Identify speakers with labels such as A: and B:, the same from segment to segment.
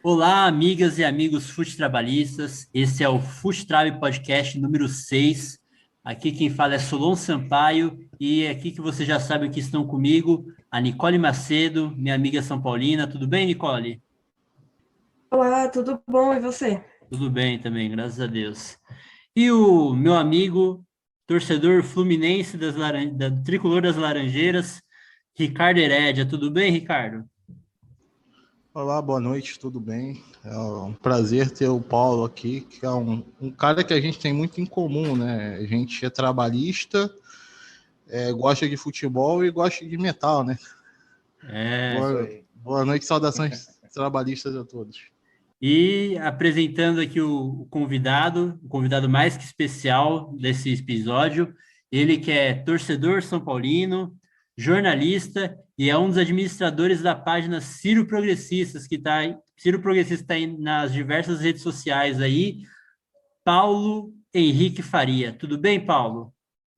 A: Olá, amigas e amigos futetrabalhistas. Esse é o Futetrab Podcast número 6. Aqui quem fala é Solon Sampaio e é aqui que você já sabe que estão comigo, a Nicole Macedo, minha amiga São Paulina. Tudo bem, Nicole?
B: Olá, tudo bom? E você?
A: Tudo bem também, graças a Deus. E o meu amigo, torcedor fluminense do Tricolor das Laranjeiras, Ricardo Herédia. Tudo bem, Ricardo?
C: Olá, boa noite, tudo bem? É um prazer ter o Paulo aqui, que é um cara que a gente tem muito em comum, né? A gente é trabalhista, gosta de futebol e gosta de metal, né?
A: É.
B: Isso
C: Boa,
B: aí.
C: boa noite, saudações trabalhistas a todos.
A: E apresentando aqui o convidado mais que especial desse episódio, ele que é torcedor são paulino, jornalista e é um dos administradores da página Ciro Progressistas, Ciro Progressista está nas diversas redes sociais aí, Paulo Henrique Faria. Tudo bem, Paulo?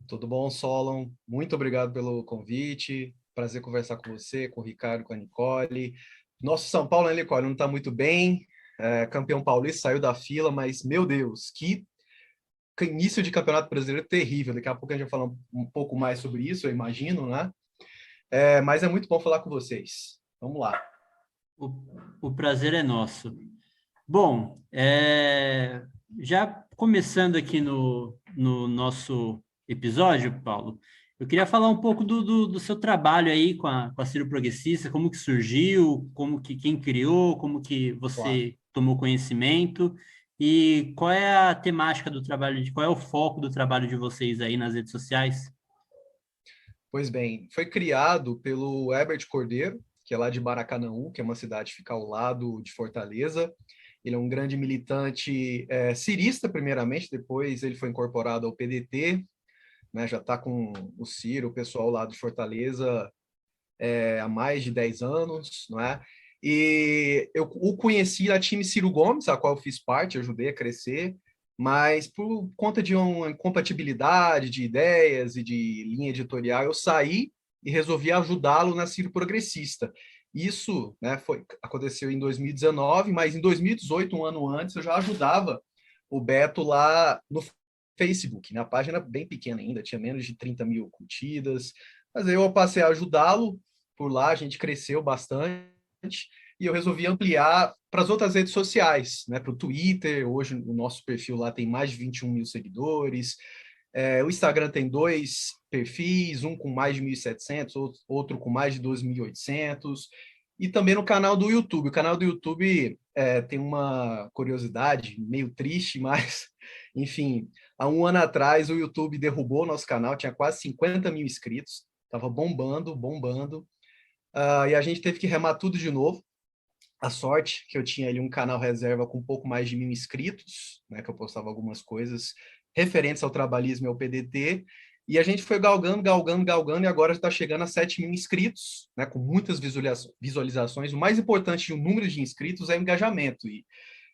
D: Tudo bom, Solon? Muito obrigado pelo convite. Prazer conversar com você, com o Ricardo, com a Nicole. Nosso São Paulo, né, Nicole, não está muito bem. Campeão paulista, saiu da fila, mas, meu Deus, que início de campeonato brasileiro terrível. Daqui a pouco a gente vai falar um pouco mais sobre isso, eu imagino, né? Mas é muito bom falar com vocês. Vamos lá.
A: O, o prazer é nosso. Bom, já começando aqui no nosso episódio, Paulo, eu queria falar um pouco do seu trabalho aí com a Ciro Progressista, como que surgiu, como que quem criou, como que
D: Claro.
A: você tomou conhecimento e qual é a temática do trabalho, qual é o foco do trabalho de vocês aí nas redes sociais?
D: Pois bem, foi criado pelo Herbert Cordeiro, que é lá de Maracanãú, que é uma cidade que fica ao lado de Fortaleza. Ele é um grande militante cirista, primeiramente, depois ele foi incorporado ao PDT, né, já está com o Ciro, o pessoal lá de Fortaleza, há mais de 10 anos, não é? E eu o conheci na time Ciro Gomes, a qual eu fiz parte, ajudei a crescer, mas por conta de uma incompatibilidade de ideias e de linha editorial, eu saí e resolvi ajudá-lo na Ciro Progressista. Isso, né, aconteceu em 2019, mas em 2018, um ano antes, eu já ajudava o Beto lá no Facebook, na página bem pequena ainda, tinha menos de 30 mil curtidas, mas aí eu passei a ajudá-lo por lá, a gente cresceu bastante, e eu resolvi ampliar para as outras redes sociais, né, para o Twitter. Hoje o nosso perfil lá tem mais de 21 mil seguidores. O Instagram tem dois perfis, um com mais de 1.700, outro com mais de 2.800. E também no canal do YouTube. O canal do YouTube tem uma curiosidade meio triste, mas, enfim, há um ano atrás o YouTube derrubou o nosso canal, tinha quase 50 mil inscritos, estava bombando, bombando. E a gente teve que remar tudo de novo. A sorte que eu tinha ali um canal reserva com um pouco mais de 1.000 inscritos, né, que eu postava algumas coisas referentes ao trabalhismo e ao PDT, e a gente foi galgando, galgando, galgando, e agora está chegando a 7.000 inscritos, né, com muitas visualizações. O mais importante do número de inscritos é o engajamento, e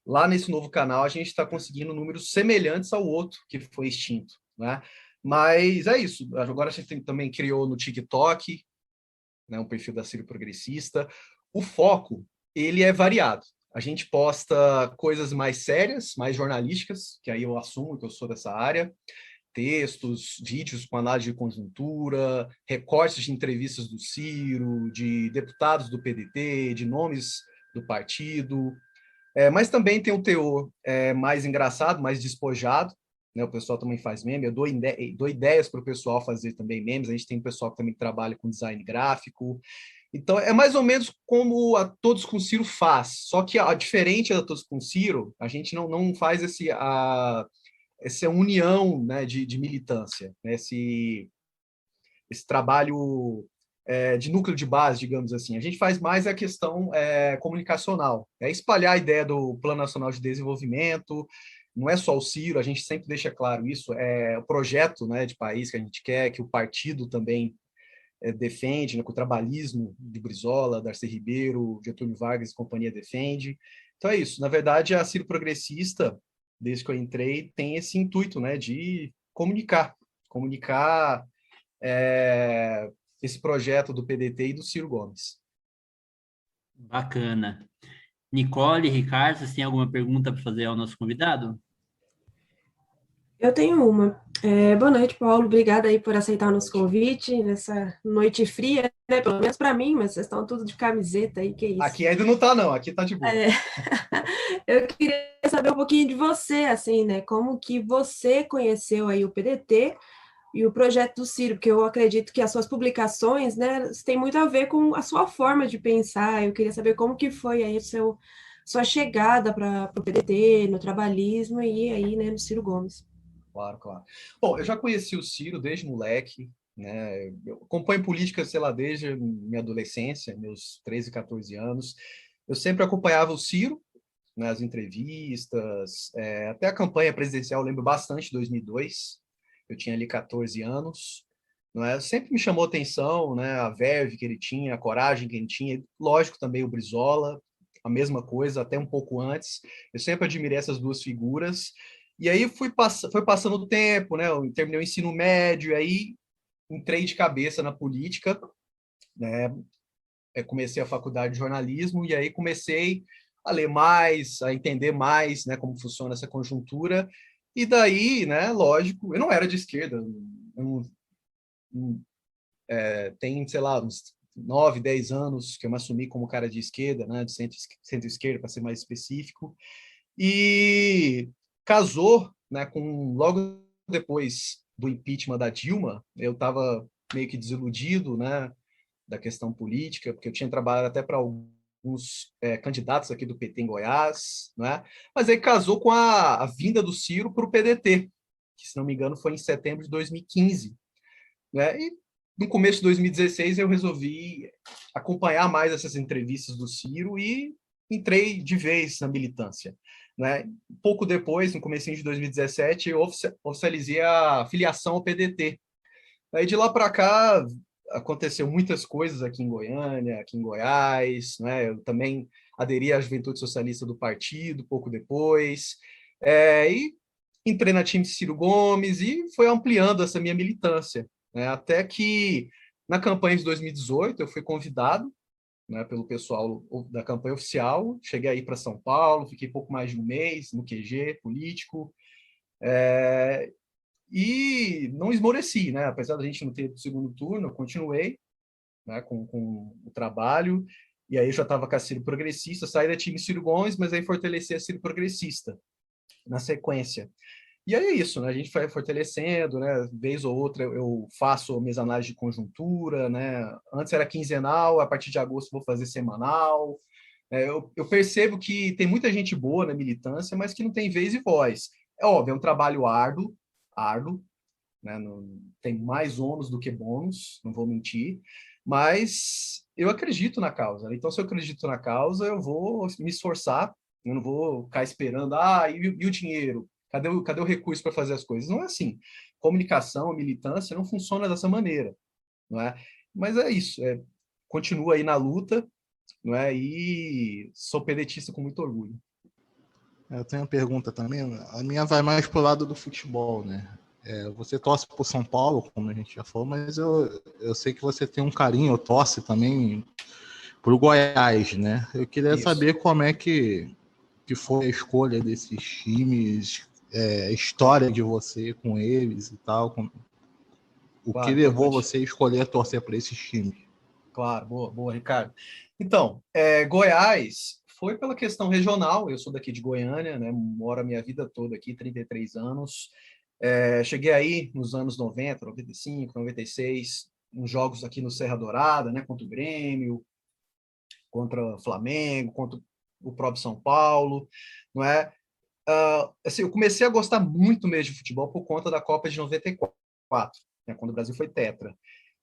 D: lá nesse novo canal a gente está conseguindo números semelhantes ao outro que foi extinto, né? Mas é isso. Agora a gente também criou no TikTok, né, um perfil da Ciro Progressista. O foco, ele é variado. A gente posta coisas mais sérias, mais jornalísticas, que aí eu assumo que eu sou dessa área, textos, vídeos com análise de conjuntura, recortes de entrevistas do Ciro, de deputados do PDT, de nomes do partido, mas também tem um teor mais engraçado, mais despojado, né? O pessoal também faz meme, eu dou ideias para o pessoal fazer também memes, a gente tem um pessoal que também trabalha com design gráfico, então é mais ou menos como a Todos com Ciro faz, só que diferente da Todos com Ciro, a gente não faz essa união, né, de militância, né, esse trabalho de núcleo de base, digamos assim. A gente faz mais a questão comunicacional, espalhar a ideia do Plano Nacional de Desenvolvimento. Não é só o Ciro, a gente sempre deixa claro isso, é o projeto, né, de país que a gente quer, que o partido também defende, né, que o trabalhismo de Brizola, Darcy Ribeiro, Getúlio Vargas e companhia defende. Então é isso. Na verdade, a Ciro Progressista, desde que eu entrei, tem esse intuito, né, de comunicar esse projeto do PDT e do Ciro Gomes.
A: Bacana. Nicole, Ricardo, vocês têm alguma pergunta para fazer ao nosso convidado?
B: Eu tenho uma. Boa noite, Paulo. Obrigada aí por aceitar o nosso convite nessa noite fria, né? Pelo menos para mim, mas vocês estão tudo de camiseta aí, que isso.
D: Aqui ainda não tá, não. Aqui tá de boa.
B: Eu queria saber um pouquinho de você, assim, né? Como que você conheceu aí o PDT e o projeto do Ciro, porque eu acredito que as suas publicações, né, têm muito a ver com a sua forma de pensar. Eu queria saber como que foi aí sua chegada para o PDT, no trabalhismo e aí, né, no Ciro Gomes.
D: Claro, claro. Bom, eu já conheci o Ciro desde moleque, né? Eu acompanho política, sei lá, desde minha adolescência, meus 13, 14 anos. Eu sempre acompanhava o Ciro nas entrevistas, até a campanha presidencial, eu lembro bastante de 2002. Eu tinha ali 14 anos, não é? Sempre me chamou atenção, né? A verve que ele tinha, a coragem que ele tinha, lógico também o Brizola, a mesma coisa, até um pouco antes. Eu sempre admirei essas duas figuras. E aí foi passando o tempo, né? Eu terminei o ensino médio, aí entrei de cabeça na política, né? Comecei a faculdade de jornalismo e aí comecei a ler mais, a entender mais, né, como funciona essa conjuntura. E daí, né, lógico, eu não era de esquerda, eu tem, sei lá, uns 9, 10 anos que eu me assumi como cara de esquerda, né, de centro-esquerda, para ser mais específico. E casou, né, com logo depois do impeachment da Dilma, eu estava meio que desiludido, né, da questão política, porque eu tinha trabalhado até para alguns candidatos aqui do PT em Goiás, né? Mas aí casou com a vinda do Ciro para o PDT, que, se não me engano, foi em setembro de 2015, né? E no começo de 2016 eu resolvi acompanhar mais essas entrevistas do Ciro e entrei de vez na militância, né? Pouco depois, no começo de 2017, eu oficializei a filiação ao PDT. Aí de lá para cá aconteceu muitas coisas aqui em Goiânia, aqui em Goiás, né? Eu também aderi à Juventude Socialista do partido pouco depois, e entrei na time Ciro Gomes e foi ampliando essa minha militância, né? Até que na campanha de 2018 eu fui convidado, né, pelo pessoal da campanha oficial, cheguei aí para São Paulo, fiquei pouco mais de um mês no QG político, e não esmoreci, né? Apesar da gente não ter segundo turno, eu continuei, né, com o trabalho, e aí já estava com a Ciro Progressista, saí da time Ciro Gomes, mas aí fortaleci a Ciro Progressista na sequência. E aí é isso, né? A gente vai fortalecendo, né? Vez ou outra eu faço minhas análises de conjuntura, né? Antes era quinzenal, a partir de agosto vou fazer semanal. Eu percebo que tem muita gente boa na militância, mas que não tem vez e voz. É óbvio, é um trabalho árduo, né? Tem mais ônus do que bônus, não vou mentir, mas eu acredito na causa, né? Então, se eu acredito na causa, eu vou me esforçar, eu não vou ficar esperando, e o dinheiro? Cadê o recurso para fazer as coisas? Não é assim. Comunicação, militância não funciona dessa maneira, não é? Mas é isso, continuo aí na luta, não é? E sou pedetista com muito orgulho.
C: Eu tenho uma pergunta também. A minha vai mais pro lado do futebol, né? Você torce por São Paulo, como a gente já falou, mas eu sei que você tem um carinho, torce também pro Goiás, né? Eu queria saber como é que foi a escolha desses times, a história de você com eles e tal. O que levou você a escolher torcer para esses times?
D: Claro, boa, Ricardo. Então, Goiás foi pela questão regional, eu sou daqui de Goiânia, né, moro a minha vida toda aqui, 33 anos. Cheguei aí nos anos 90, 95, 96, uns jogos aqui no Serra Dourada, né, contra o Grêmio, contra o Flamengo, contra o próprio São Paulo, não é? Assim, eu comecei a gostar muito mesmo de futebol por conta da Copa de 94, né, quando o Brasil foi tetra.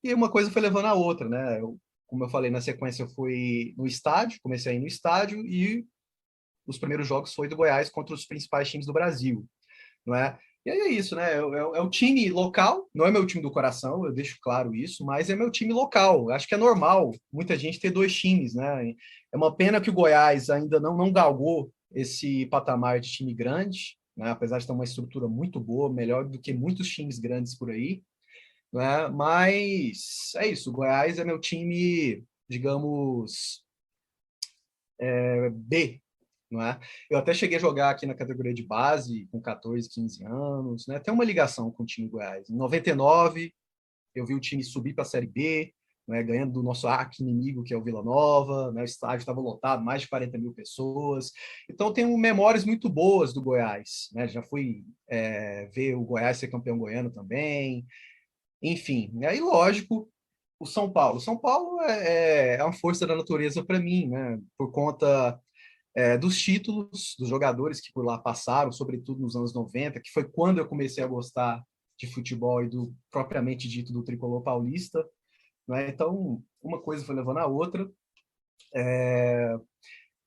D: E uma coisa foi levando a outra, né? Como eu falei, na sequência eu fui no estádio, comecei a ir no estádio e os primeiros jogos foi do Goiás contra os principais times do Brasil, não é? E aí é isso, né? É o time local, não é meu time do coração, eu deixo claro isso, mas é meu time local. Acho que é normal muita gente ter dois times, né? É uma pena que o Goiás ainda não galgou esse patamar de time grande, né? Apesar de ter uma estrutura muito boa, melhor do que muitos times grandes por aí, né? Mas é isso, o Goiás é meu time, digamos, B, não é? Eu até cheguei a jogar aqui na categoria de base com 14, 15 anos, né? Tem uma ligação com o time Goiás. Em 99, eu vi o time subir para a Série B, né, ganhando do nosso arqui-inimigo, que é o Vila Nova, né, o estádio estava lotado, mais de 40 mil pessoas. Então, tenho memórias muito boas do Goiás. Né? Já fui ver o Goiás ser campeão goiano também. Enfim, e aí, lógico, o São Paulo. São Paulo é uma força da natureza para mim, né? Por conta dos títulos, dos jogadores que por lá passaram, sobretudo nos anos 90, que foi quando eu comecei a gostar de futebol e do propriamente dito do tricolor paulista. Né? Então, uma coisa foi levando a outra.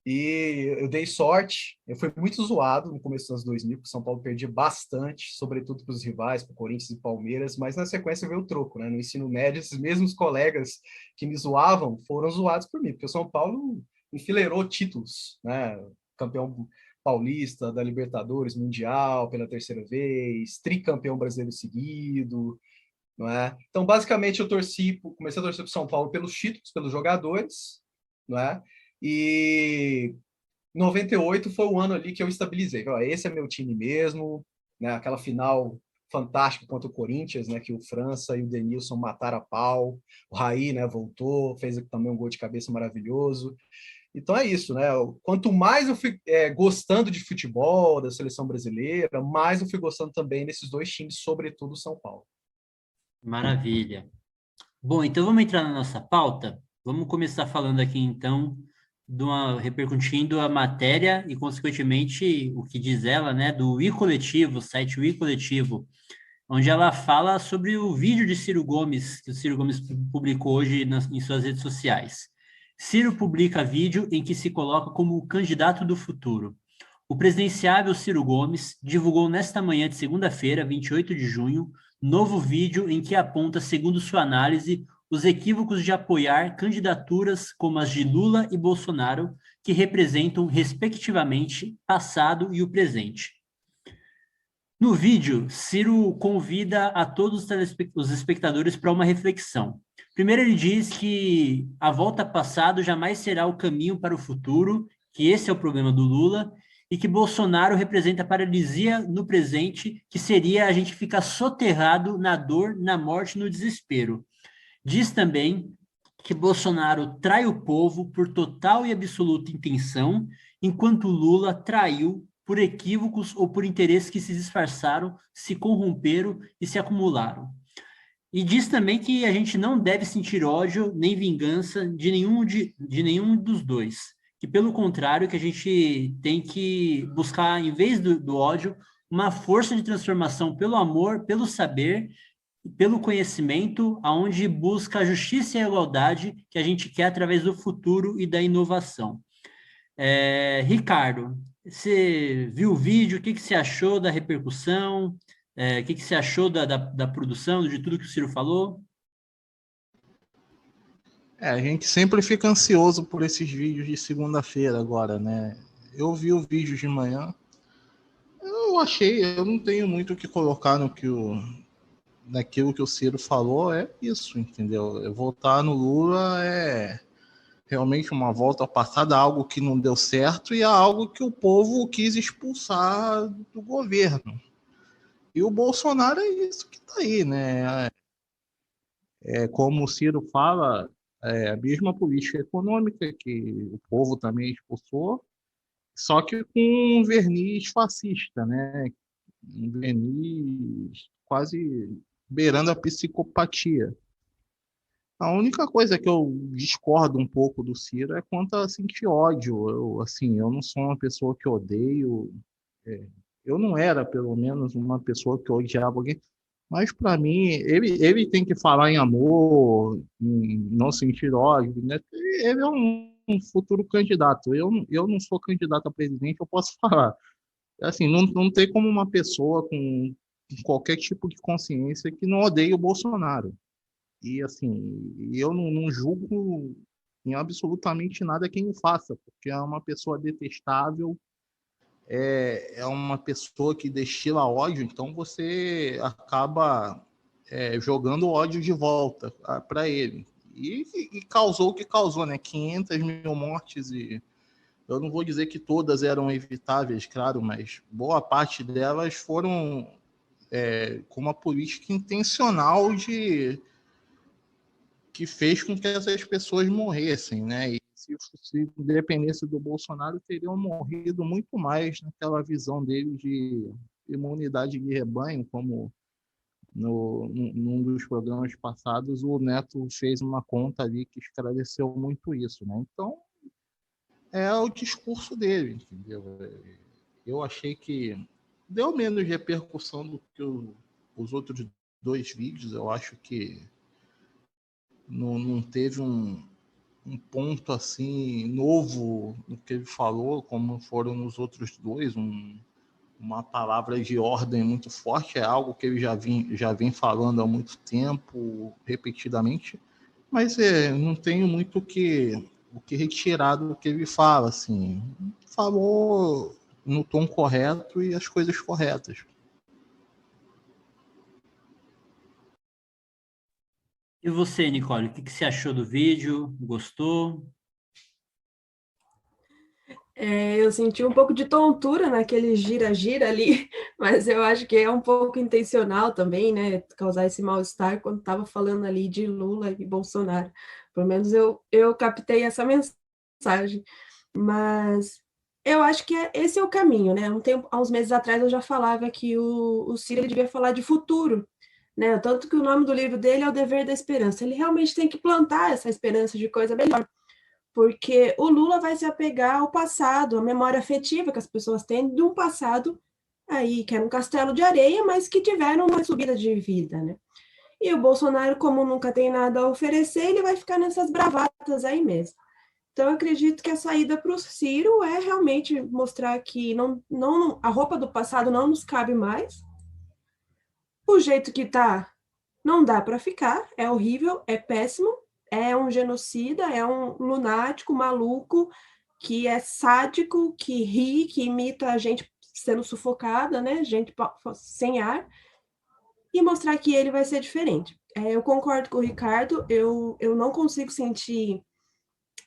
D: E eu dei sorte. Eu fui muito zoado no começo dos anos 2000, porque o São Paulo perdia bastante, sobretudo para os rivais, para o Corinthians e Palmeiras, mas na sequência veio o troco. Né? No ensino médio, esses mesmos colegas que me zoavam foram zoados por mim, porque o São Paulo enfileirou títulos, né? Campeão paulista, da Libertadores, Mundial pela terceira vez, tricampeão brasileiro seguido, não é? Então, basicamente, comecei a torcer para o São Paulo pelos títulos, pelos jogadores, não é? E 98 foi o ano ali que eu estabilizei. Ó, esse é meu time mesmo, né? Aquela final fantástica contra o Corinthians, né? Que o França e o Denilson mataram a pau. O Raí, né? Voltou, fez também um gol de cabeça maravilhoso. Então é isso, né? Quanto mais eu fui gostando de futebol, da seleção brasileira, mais eu fui gostando também desses dois times, sobretudo o São Paulo.
A: Maravilha. Bom, então vamos entrar na nossa pauta. Vamos começar falando aqui, então, repercutindo a matéria e, consequentemente, o que diz ela, né, do iColetivo, o site iColetivo, onde ela fala sobre o vídeo de Ciro Gomes, que o Ciro Gomes publicou hoje em suas redes sociais. Ciro publica vídeo em que se coloca como o candidato do futuro. O presidenciável Ciro Gomes divulgou nesta manhã de segunda-feira, 28 de junho, novo vídeo em que aponta, segundo sua análise, os equívocos de apoiar candidaturas como as de Lula e Bolsonaro, que representam, respectivamente, passado e o presente. No vídeo, Ciro convida a todos os espectadores para uma reflexão. Primeiro, ele diz que a volta ao passado jamais será o caminho para o futuro, que esse é o problema do Lula, e que Bolsonaro representa a paralisia no presente, que seria a gente ficar soterrado na dor, na morte, no desespero. Diz também que Bolsonaro trai o povo por total e absoluta intenção, enquanto Lula traiu por equívocos ou por interesses que se disfarçaram, se corromperam e se acumularam. E diz também que a gente não deve sentir ódio nem vingança de nenhum dos dois. Que, pelo contrário, que a gente tem que buscar, em vez do ódio, uma força de transformação pelo amor, pelo saber, pelo conhecimento, aonde busca a justiça e a igualdade que a gente quer através do futuro e da inovação. Ricardo, você viu o vídeo? O que você achou da repercussão? O que você achou da produção, de tudo que o Ciro falou?
C: A gente sempre fica ansioso por esses vídeos de segunda-feira agora, né? Eu vi o vídeo de manhã, eu não tenho muito o que colocar naquilo que o Ciro falou, é isso, entendeu? Voltar no Lula é realmente uma volta ao passado, algo que não deu certo e é algo que o povo quis expulsar do governo. E o Bolsonaro é isso que está aí, né? Como o Ciro fala, a mesma política econômica que o povo também expulsou, só que com um verniz fascista, né? Um verniz quase beirando a psicopatia. A única coisa que eu discordo um pouco do Ciro é quanto a sentir ódio. Eu não sou uma pessoa que odeio. Eu não era, pelo menos, uma pessoa que odiava alguém. Mas, para mim, ele tem que falar em amor, em não sentir ódio, né? Ele é um futuro candidato. Eu não sou candidato a presidente, eu posso falar. Assim, não tem como uma pessoa com qualquer tipo de consciência que não odeie o Bolsonaro. E, assim, eu não julgo em absolutamente nada quem o faça, porque é uma pessoa detestável, é uma pessoa que destila ódio, então você acaba jogando ódio de volta para ele. E causou o que causou, né? 500 mil mortes Eu não vou dizer que todas eram evitáveis, claro, mas boa parte delas foram com uma política intencional que fez com que essas pessoas morressem, né? E se dependesse do Bolsonaro, teriam morrido muito mais naquela visão dele de imunidade de rebanho, como num dos programas passados, o Neto fez uma conta ali que esclareceu muito isso, né? Então, é o discurso dele, entendeu? Eu achei que deu menos repercussão do que os outros dois vídeos. Eu acho que não teve um ponto assim novo no que ele falou, como foram nos outros dois, uma palavra de ordem muito forte, é algo que ele já vem falando há muito tempo, repetidamente, mas não tenho muito o que retirar do que ele fala, assim, falou no tom correto e as coisas corretas.
A: E você, Nicole, o que você achou do vídeo? Gostou?
B: Eu senti um pouco de tontura naquele gira-gira ali, mas eu acho que é um pouco intencional também, né? Causar esse mal-estar quando estava falando ali de Lula e Bolsonaro. Pelo menos eu captei essa mensagem. Mas eu acho que esse é o caminho, né? Há uns meses atrás eu já falava que o Ciro ele devia falar de futuro, né? Tanto que o nome do livro dele é O Dever da Esperança. Ele realmente tem que plantar essa esperança de coisa melhor, porque o Lula vai se apegar ao passado, à memória afetiva que as pessoas têm de um passado aí, que era um castelo de areia, mas que tiveram uma subida de vida, né? E o Bolsonaro, como nunca tem nada a oferecer, ele vai ficar nessas bravatas aí mesmo. Então, eu acredito que a saída para o Ciro é realmente mostrar que a roupa do passado não nos cabe mais. O jeito que está, não dá para ficar, é horrível, é péssimo, é um genocida, é um lunático, maluco, que é sádico, que ri, que imita a gente sendo sufocada, né? Gente sem ar, e mostrar que ele vai ser diferente. Eu concordo com o Ricardo, eu não consigo sentir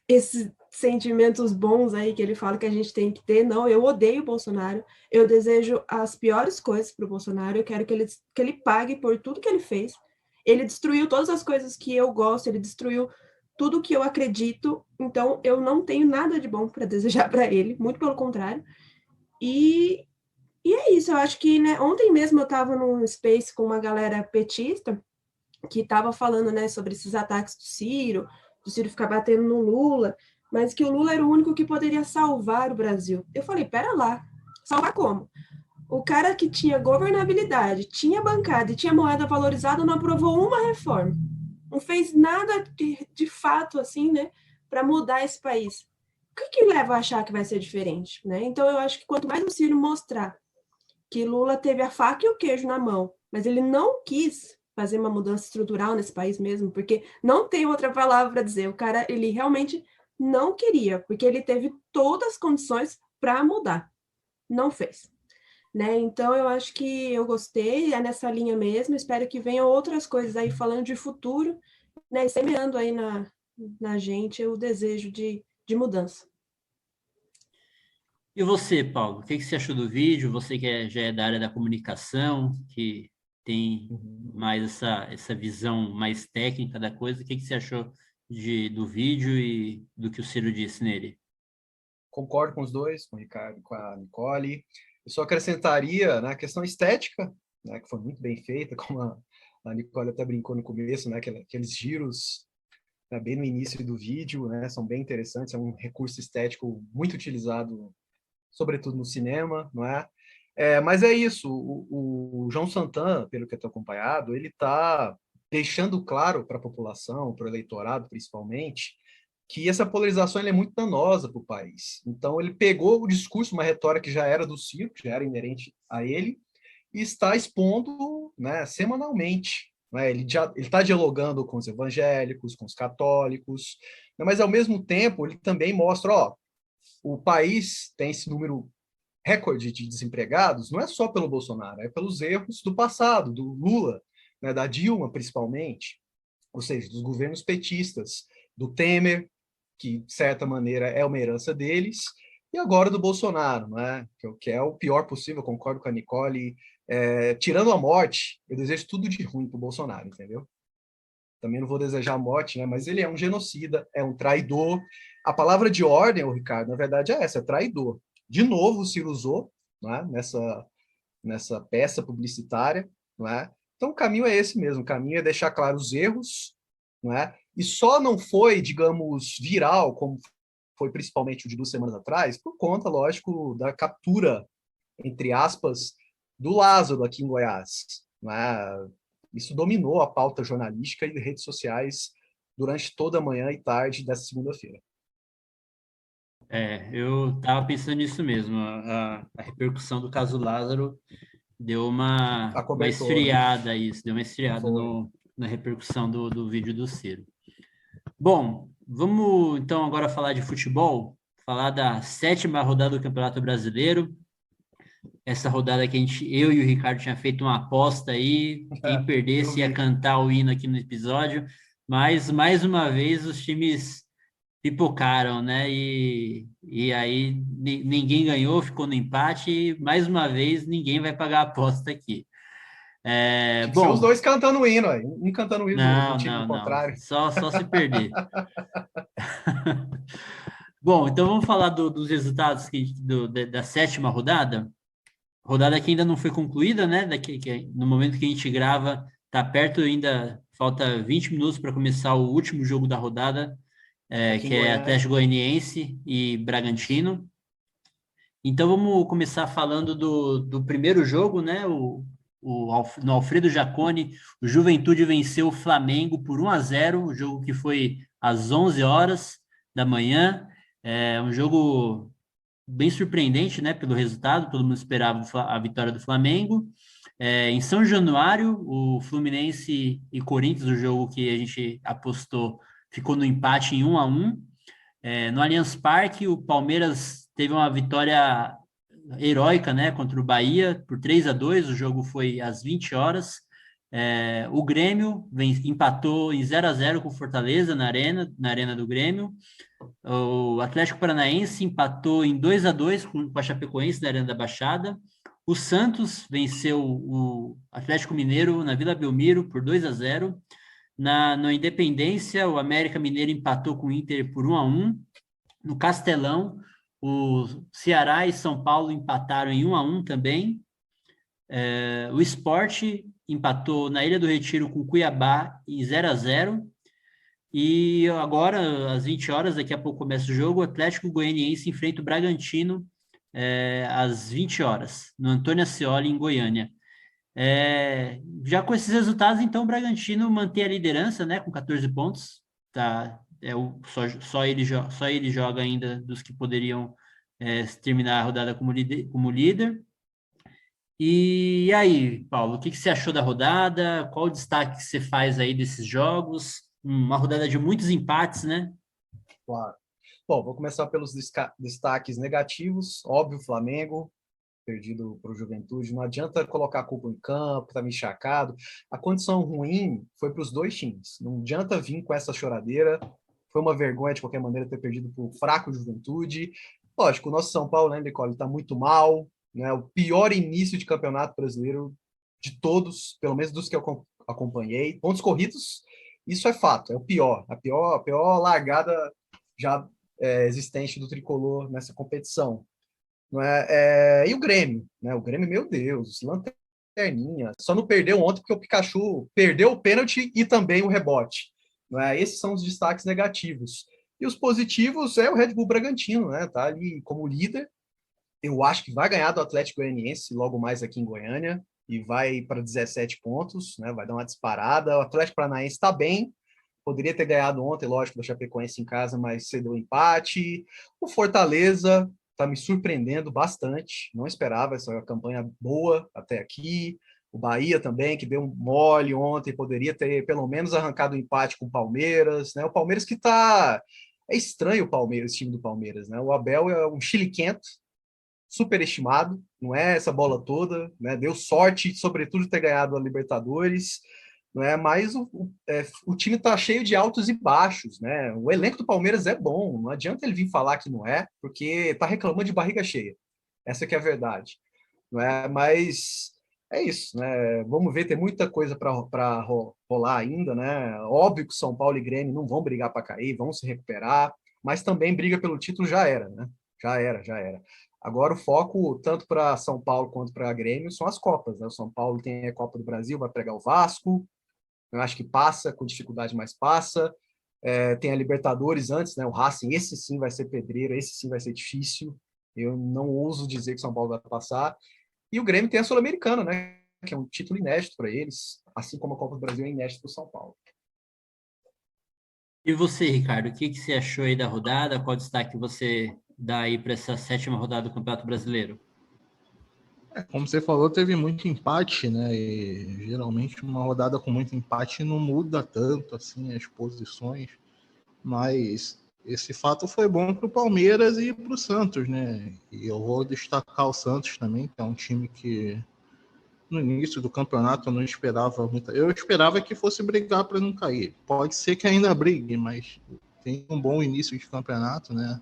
B: esses sentimentos bons aí que ele fala que a gente tem que ter. Não, eu odeio o Bolsonaro, eu desejo as piores coisas para o Bolsonaro, eu quero que ele pague por tudo que ele fez. Ele destruiu todas as coisas que eu gosto, ele destruiu tudo que eu acredito, então eu não tenho nada de bom para desejar para ele, muito pelo contrário. E, e é isso, eu acho que, né, ontem mesmo eu estava num space com uma galera petista que estava falando, né, sobre esses ataques do Ciro ficar batendo no Lula, mas que o Lula era o único que poderia salvar o Brasil. Eu falei, pera lá, salvar como? O cara que tinha governabilidade, tinha bancada e tinha moeda valorizada não aprovou uma reforma. Não fez nada de fato, assim, né, para mudar esse país. O que leva a achar que vai ser diferente, né? Então, eu acho que quanto mais o Ciro mostrar que Lula teve a faca e o queijo na mão, mas ele não quis fazer uma mudança estrutural nesse país mesmo, porque não tem outra palavra para dizer. O cara, ele realmente não queria, porque ele teve todas as condições para mudar. Não fez. Né? Então, eu acho que eu gostei, é nessa linha mesmo. Espero que venham outras coisas aí falando de futuro, né? E semeando aí na gente o desejo de mudança.
A: E você, Paulo, o que você achou do vídeo? Você que já é da área da comunicação, que tem mais essa visão mais técnica da coisa, o que você achou do vídeo e do que o Ciro disse nele?
D: Concordo com os dois, com o Ricardo e com a Nicole. Eu só acrescentaria na questão estética, né, que foi muito bem feita, como a Nicole até brincou no começo, né, aqueles giros, né, bem no início do vídeo, né, são bem interessantes, é um recurso estético muito utilizado, sobretudo no cinema, não é? Mas é isso, o João Santana, pelo que eu tenho acompanhado, ele está deixando claro para a população, para o eleitorado principalmente, que essa polarização é muito danosa para o país. Então, ele pegou o discurso, uma retórica que já era do Ciro, que já era inerente a ele, e está expondo, né, semanalmente. Né? Ele está dialogando com os evangélicos, com os católicos, né? Mas, ao mesmo tempo, ele também mostra, ó, o país tem esse número recorde de desempregados, não é só pelo Bolsonaro, é pelos erros do passado, do Lula, né, da Dilma, principalmente, ou seja, dos governos petistas, do Temer, que, de certa maneira, é uma herança deles, e agora do Bolsonaro, né? Que é o pior possível, eu concordo com a Nicole. Tirando a morte, eu desejo tudo de ruim para o Bolsonaro, entendeu? Também não vou desejar a morte, né? Mas ele é um genocida, é um traidor. A palavra de ordem, Ricardo, na verdade é essa, é traidor. De novo, o Ciro usou, né? Nessa peça publicitária, não é? Então o caminho é esse mesmo, o caminho é deixar claro os erros, não é? E só não foi, digamos, viral, como foi principalmente o de 2 semanas atrás, por conta, lógico, da captura, entre aspas, do Lázaro aqui em Goiás, não é? Isso dominou a pauta jornalística e redes sociais durante toda a manhã e tarde dessa segunda-feira.
A: Eu estava pensando nisso mesmo. A repercussão do caso Lázaro deu uma
D: Acobertou, né?
A: esfriada, isso, deu uma esfriada
D: Foi.
A: na repercussão do vídeo do Ciro. Bom, vamos então agora falar de futebol, falar da 7ª rodada do Campeonato Brasileiro. Essa rodada que eu e o Ricardo tinha feito uma aposta aí, quem
D: Eu
A: perdesse ia
D: vi.
A: cantar o hino aqui no episódio, mas mais uma vez os times pipocaram, né? E aí ninguém ganhou, ficou no empate, e mais uma vez ninguém vai pagar a aposta aqui.
D: Tinha que ser os
A: Bom,
D: dois cantando o hino, aí. Um cantando o hino do
A: não,
D: time
A: não, não,
D: contrário.
A: só se perder. Bom, então vamos falar dos resultados da 7ª rodada. Rodada que ainda não foi concluída, né? No momento que a gente grava, tá perto ainda, falta 20 minutos para começar o último jogo da rodada,
D: Aqui em
A: que é
D: Goiânia.
A: Atlético Goianiense e Bragantino. Então vamos começar falando do primeiro jogo, né? No Alfredo Jaconi, o Juventude venceu o Flamengo por 1-0, o jogo que foi às 11 horas da manhã. É um jogo bem surpreendente, né? Pelo resultado, todo mundo esperava a vitória do Flamengo. Em São Januário, o Fluminense e Corinthians, o jogo que a gente apostou, ficou no empate em 1-1. No Allianz Parque, o Palmeiras teve uma vitória heróica, né, contra o Bahia por 3-2. O jogo foi às 20 horas. O Grêmio empatou em 0-0 com o Fortaleza na arena do Grêmio. O Atlético Paranaense empatou em 2-2 com a Chapecoense na Arena da Baixada. O Santos venceu o Atlético Mineiro na Vila Belmiro por 2-0. Na Independência, o América Mineiro empatou com o Inter por 1-1. No Castelão, o Ceará e São Paulo empataram em 1-1 também. O Sport empatou na Ilha do Retiro com o Cuiabá em 0-0. E agora, às 20 horas, daqui a pouco começa o jogo, o Atlético Goianiense enfrenta o Bragantino às 20 horas, no Antônio Ascioli, em Goiânia. Já com esses resultados, então, o Bragantino mantém a liderança, né, com 14 pontos. Tá, só ele joga ainda dos que poderiam terminar a rodada como líder. E aí, Paulo, o que você achou da rodada? Qual o destaque que você faz aí desses jogos? Uma rodada de muitos empates, né?
D: Claro. Bom, vou começar pelos destaques negativos. Óbvio, Flamengo, perdido para o Juventude. Não adianta colocar a culpa em campo, tá me encharcado. A condição ruim foi para os dois times. Não adianta vir com essa choradeira. Foi uma vergonha, de qualquer maneira, ter perdido para o fraco Juventude. Lógico, o nosso São Paulo, né, Nicole, está muito mal. Né? O pior início de campeonato brasileiro de todos, pelo menos dos que eu acompanhei. Pontos corridos, isso é fato, é o pior. A pior largada já existente do tricolor nessa competição. Não é? E o Grêmio, né? O Grêmio, meu Deus, lanterninha. Só não perdeu ontem porque o Pikachu perdeu o pênalti e também o rebote. Não é? Esses são os destaques negativos. E os positivos é o Red Bull Bragantino, né? Tá ali como líder. Eu acho que vai ganhar do Atlético Goianiense logo mais aqui em Goiânia e vai para 17 pontos, né? Vai dar uma disparada. O Atlético Paranaense está bem, poderia ter ganhado ontem, lógico, da Chapecoense em casa, mas cedeu o empate. O Fortaleza está me surpreendendo bastante, não esperava essa campanha boa até aqui. O Bahia também, que deu um mole ontem, poderia ter pelo menos arrancado o empate com o Palmeiras, né? O Palmeiras que tá... É estranho o Palmeiras, esse time do Palmeiras, né? O Abel é um chiliquento, superestimado, não é essa bola toda, né? Deu sorte, sobretudo, de ter ganhado a Libertadores, não é? Mas o time está cheio de altos e baixos, né? O elenco do Palmeiras é bom, não adianta ele vir falar que não é, porque está reclamando de barriga cheia. Essa que é a verdade, não é? Mas é isso, né? Vamos ver, tem muita coisa para rolar ainda, né? Óbvio que São Paulo e Grêmio não vão brigar para cair, vão se recuperar, mas também briga pelo título já era, né? Já era, já era. Agora o foco, tanto para São Paulo quanto para Grêmio, são as Copas, né? O São Paulo tem a Copa do Brasil, vai pegar o Vasco, eu acho que passa, com dificuldade, mas passa. Tem a Libertadores antes, né? O Racing, esse sim vai ser pedreiro, esse sim vai ser difícil. Eu não ouso dizer que São Paulo vai passar. E o Grêmio tem a Sul-Americana, né? Que é um título inédito para eles, assim como a Copa do Brasil é inédito para o São Paulo.
A: E você, Ricardo, o que que você achou aí da rodada? Qual destaque você dá aí para essa sétima rodada do Campeonato Brasileiro?
C: Como você falou, teve muito empate, né? E geralmente uma rodada com muito empate não muda tanto assim as posições, mas esse fato foi bom para o Palmeiras e para o Santos, né? E eu vou destacar o Santos também, que é um time que no início do campeonato eu não esperava muito. Eu esperava que fosse brigar para não cair. Pode ser que ainda brigue, mas tem um bom início de campeonato, né?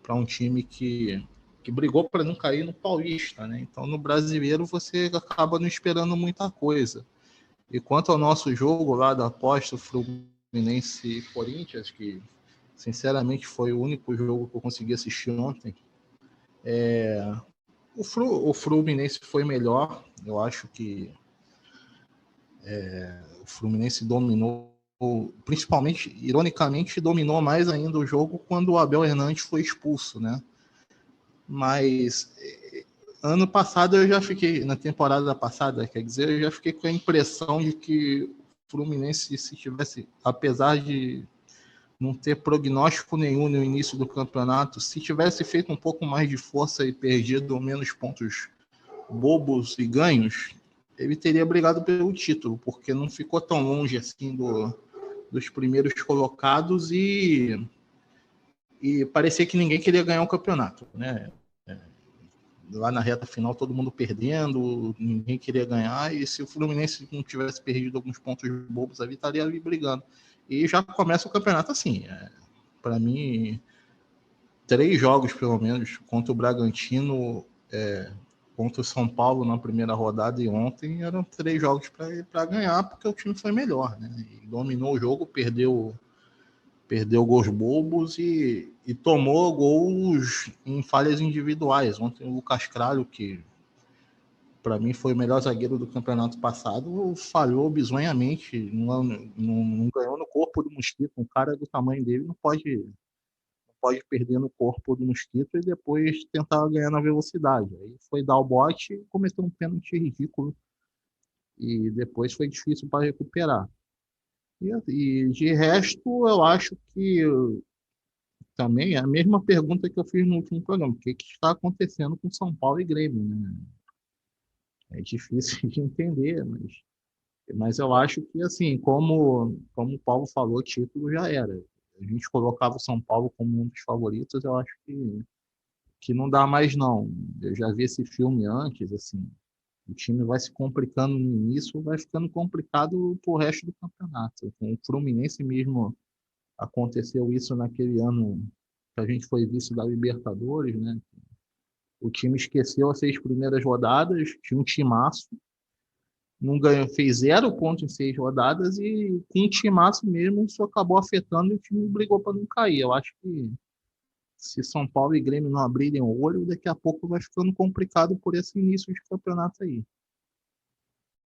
C: Para um time que brigou para não cair no Paulista, né? Então no Brasileiro você acaba não esperando muita coisa. E quanto ao nosso jogo lá da aposta, Fluminense e Corinthians, que sinceramente foi o único jogo que eu consegui assistir ontem, o Fluminense foi melhor. Eu acho que o Fluminense dominou, principalmente, ironicamente, dominou mais ainda o jogo quando o Abel Hernandes foi expulso, né? Mas ano passado eu já fiquei, na temporada passada, quer dizer, eu já fiquei com a impressão de que o Fluminense, se tivesse, apesar de não ter prognóstico nenhum no início do campeonato, se tivesse feito um pouco mais de força e perdido menos pontos bobos e ganhos, ele teria brigado pelo título, porque não ficou tão longe assim dos primeiros colocados e parecia que ninguém queria ganhar o campeonato, né? Lá na reta final todo mundo perdendo, ninguém queria ganhar, e se o Fluminense não tivesse perdido alguns pontos bobos ali, estaria ali brigando. E já começa o campeonato assim. Para mim, 3 jogos pelo menos contra o Bragantino, contra o São Paulo na primeira rodada e ontem eram 3 jogos para ganhar, porque o time foi melhor, né? E dominou o jogo, perdeu gols bobos e tomou gols em falhas individuais. Ontem o Lucas Cralho, que para mim foi o melhor zagueiro do campeonato passado, falhou bizonhamente, não ganhou no corpo do Mosquito. Um cara do tamanho dele não pode perder no corpo do Mosquito e depois tentar ganhar na velocidade. Aí foi dar o bote e cometeu um pênalti ridículo e depois foi difícil para recuperar. E de resto, eu acho que também é a mesma pergunta que eu fiz no último programa. O que está acontecendo com São Paulo e Grêmio, né? É difícil de entender, mas eu acho que, assim, como o Paulo falou, o título já era. A gente colocava o São Paulo como um dos favoritos, eu acho que não dá mais, não. Eu já vi esse filme antes, assim, o time vai se complicando no início, vai ficando complicado pro resto do campeonato. Com o Fluminense mesmo aconteceu isso naquele ano que a gente foi vice da Libertadores, né? O time esqueceu as 6 primeiras rodadas, tinha um timaço, não ganhou, fez 0 pontos em 6 rodadas e com um timaço mesmo isso acabou afetando e o time brigou para não cair. Eu acho que se São Paulo e Grêmio não abrirem o olho, daqui a pouco vai ficando complicado por esse início de campeonato aí.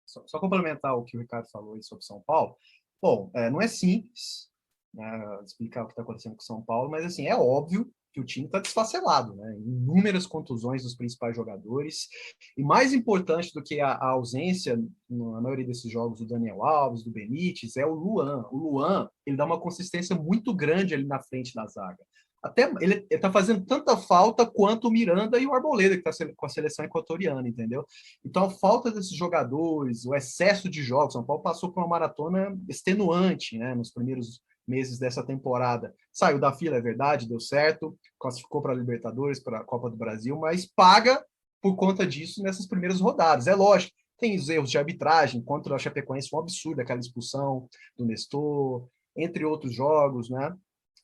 D: Só complementar o que o Ricardo falou aí sobre São Paulo. Bom, não é simples, né, explicar o que está acontecendo com São Paulo, mas assim, é óbvio que o time está desfacelado, né? Inúmeras contusões dos principais jogadores, e mais importante do que a ausência, na maioria desses jogos, do Daniel Alves, do Benítez, é o Luan. O Luan, ele dá uma consistência muito grande ali na frente da zaga. Até ele está fazendo tanta falta quanto o Miranda e o Arboleda, que está com a seleção equatoriana, entendeu? Então, a falta desses jogadores, o excesso de jogos, São Paulo passou por uma maratona extenuante, né, nos primeiros meses dessa temporada. Saiu da fila, é verdade, deu certo, classificou para a Libertadores, para a Copa do Brasil, mas paga por conta disso nessas primeiras rodadas. É lógico, tem os erros de arbitragem, contra a Chapecoense, um absurdo, aquela expulsão do Nestor, entre outros jogos, né?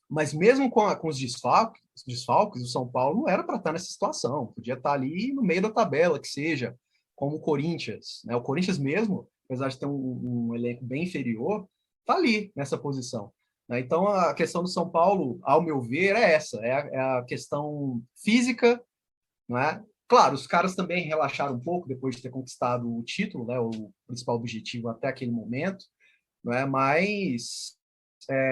D: Mas mesmo com os desfalques, o São Paulo não era para estar nessa situação, podia estar ali no meio da tabela, que seja, como o Corinthians, né? O Corinthians mesmo, apesar de ter um elenco bem inferior, está ali nessa posição. Né? Então, a questão do São Paulo, ao meu ver, é essa, é a questão física, não é? Claro, os caras também relaxaram um pouco depois de ter conquistado o título, né? O principal objetivo até aquele momento, não é? Mas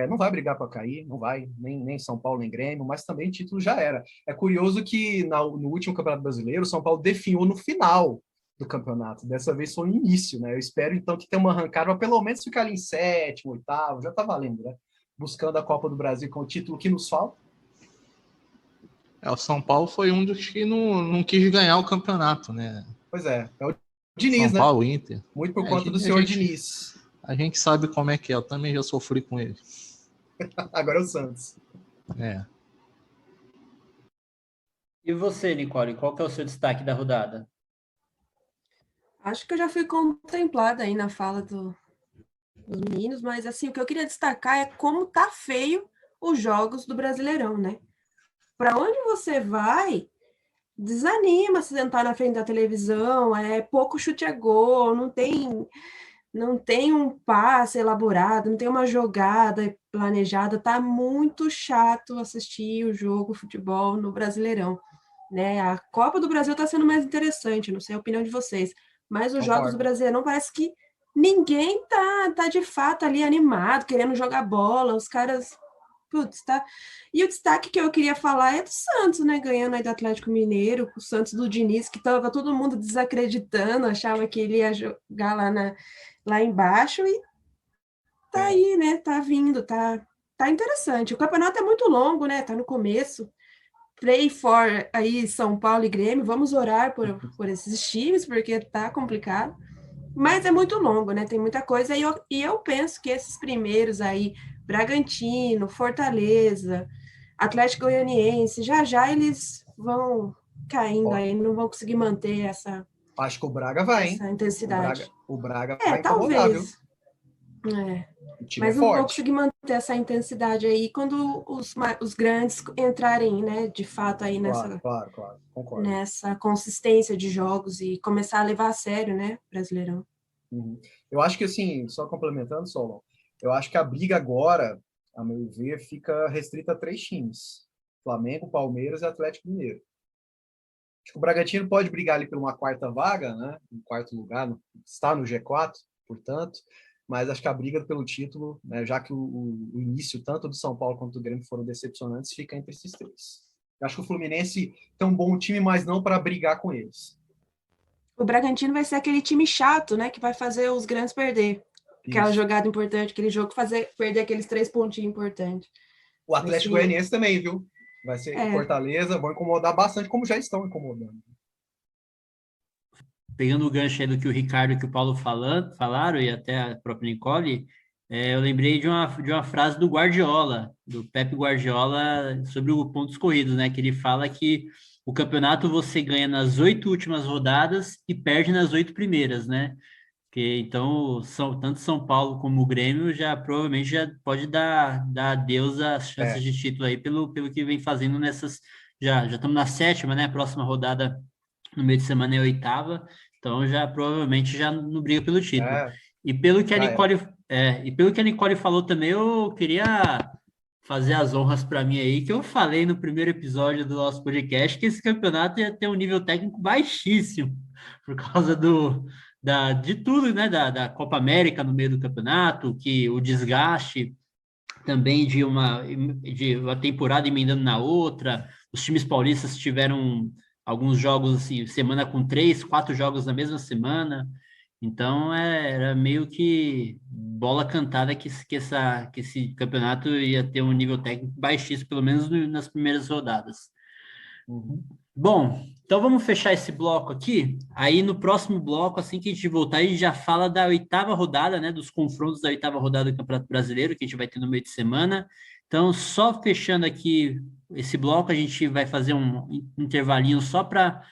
D: não vai brigar para cair, não vai, nem São Paulo, nem Grêmio, mas também o título já era. É curioso que no último Campeonato Brasileiro, o São Paulo definhou no final do campeonato. Dessa vez foi no início, né? Eu espero, então, que tenha uma arrancada para pelo menos ficar ali em sétimo, oitavo, já tá valendo, né? Buscando a Copa do Brasil com o título que nos falta.
C: O São Paulo foi um dos que não quis ganhar o campeonato, né?
D: Pois é o Diniz,
C: São Paulo, Inter.
D: Muito por conta do senhor Diniz.
C: A gente sabe como é que é, eu também já sofri com ele.
D: Agora é o Santos.
A: E você, Nicole, qual que é o seu destaque da rodada?
B: Acho que eu já fui contemplada aí na fala dos meninos, mas assim, o que eu queria destacar é como tá feio os jogos do Brasileirão, né? Para onde você vai, desanima se sentar na frente da televisão, é pouco chute a gol, não tem um passe elaborado, não tem uma jogada planejada, tá muito chato assistir o jogo futebol no Brasileirão, né? A Copa do Brasil tá sendo mais interessante, não sei a opinião de vocês, mas os jogos do Brasileirão parece que ninguém tá de fato ali animado, querendo jogar bola, os caras, putz, tá. E o destaque que eu queria falar é do Santos, né? Ganhando aí do Atlético Mineiro, o Santos do Diniz, que tava todo mundo desacreditando, achava que ele ia jogar lá embaixo e tá aí, né? Tá vindo, tá interessante. O campeonato é muito longo, né? Tá no começo. Play for aí São Paulo e Grêmio. Vamos orar por esses times, porque tá complicado. Mas é muito longo, né? Tem muita coisa. E eu penso que esses primeiros aí, Bragantino, Fortaleza, Atlético Goianiense, já eles vão caindo aí, não vão conseguir manter essa.
D: Acho que o Braga vai,
B: essa intensidade.
D: O Braga vai
B: incomodar,
D: talvez.
B: Viu? Mas não vão conseguir manter essa intensidade aí quando os grandes entrarem, né, de fato aí
D: claro, concordo.
B: Nessa consistência de jogos e começar a levar a sério, né, Brasileirão.
D: Eu acho que, assim, só complementando, Solon, eu acho que a briga agora, a meu ver, fica restrita a 3 times: Flamengo, Palmeiras e Atlético Mineiro. Acho que o Bragantino pode brigar ali por uma quarta vaga, né, em quarto lugar, está no G4, portanto, mas acho que a briga pelo título, né, já que o início tanto do São Paulo quanto do Grêmio foram decepcionantes, fica entre esses 3. Eu acho que o Fluminense tem um bom time, mas não para brigar com eles.
B: O Bragantino vai ser aquele time chato, né, que vai fazer os grandes perder. Aquela jogada importante, aquele jogo, perder aqueles 3 pontinhos importantes.
D: O Atlético Goianiense também, viu? Vai ser Fortaleza, vão incomodar bastante, como já estão incomodando.
A: Pegando o gancho aí do que o Ricardo e que o Paulo falaram, e até a própria Nicole, eu lembrei de uma frase do Guardiola, do Pep Guardiola, sobre o pontos corridos, né? Que ele fala que o campeonato você ganha nas 8 últimas rodadas e perde nas 8 primeiras, né? Que, então, tanto São Paulo como o Grêmio provavelmente já pode dar adeus às chances de título aí pelo que vem fazendo nessas... Já estamos na 7ª, né? A próxima rodada no meio de semana é a 8ª. Então provavelmente já não briga pelo título. E pelo que a Nicole falou também, eu queria fazer as honras para mim aí, que eu falei no primeiro episódio do nosso podcast que esse campeonato ia ter um nível técnico baixíssimo, por causa de tudo, né? Da Copa América no meio do campeonato, que o desgaste também de uma temporada emendando na outra, os times paulistas tiveram alguns jogos, assim, semana com 3, 4 jogos na mesma semana. Então, era meio que bola cantada que esse campeonato ia ter um nível técnico baixíssimo, pelo menos nas primeiras rodadas. Bom, então vamos fechar esse bloco aqui. Aí, no próximo bloco, assim que a gente voltar, a gente já fala da 8ª rodada, né? Dos confrontos da 8ª rodada do Campeonato Brasileiro, que a gente vai ter no meio de semana. Então, só fechando aqui esse bloco, a gente vai fazer um intervalinho só para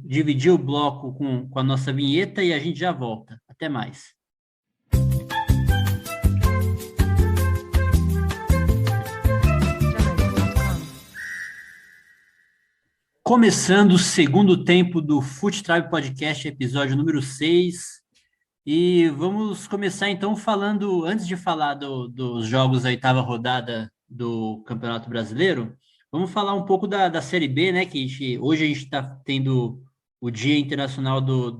A: dividir o bloco com a nossa vinheta e a gente já volta. Até mais. Começando o segundo tempo do Fute Tribe Podcast, episódio número 6. E vamos começar então falando, antes de falar dos jogos da 8ª rodada do Campeonato Brasileiro, vamos falar um pouco da Série B, né? Que hoje a gente está tendo o Dia Internacional do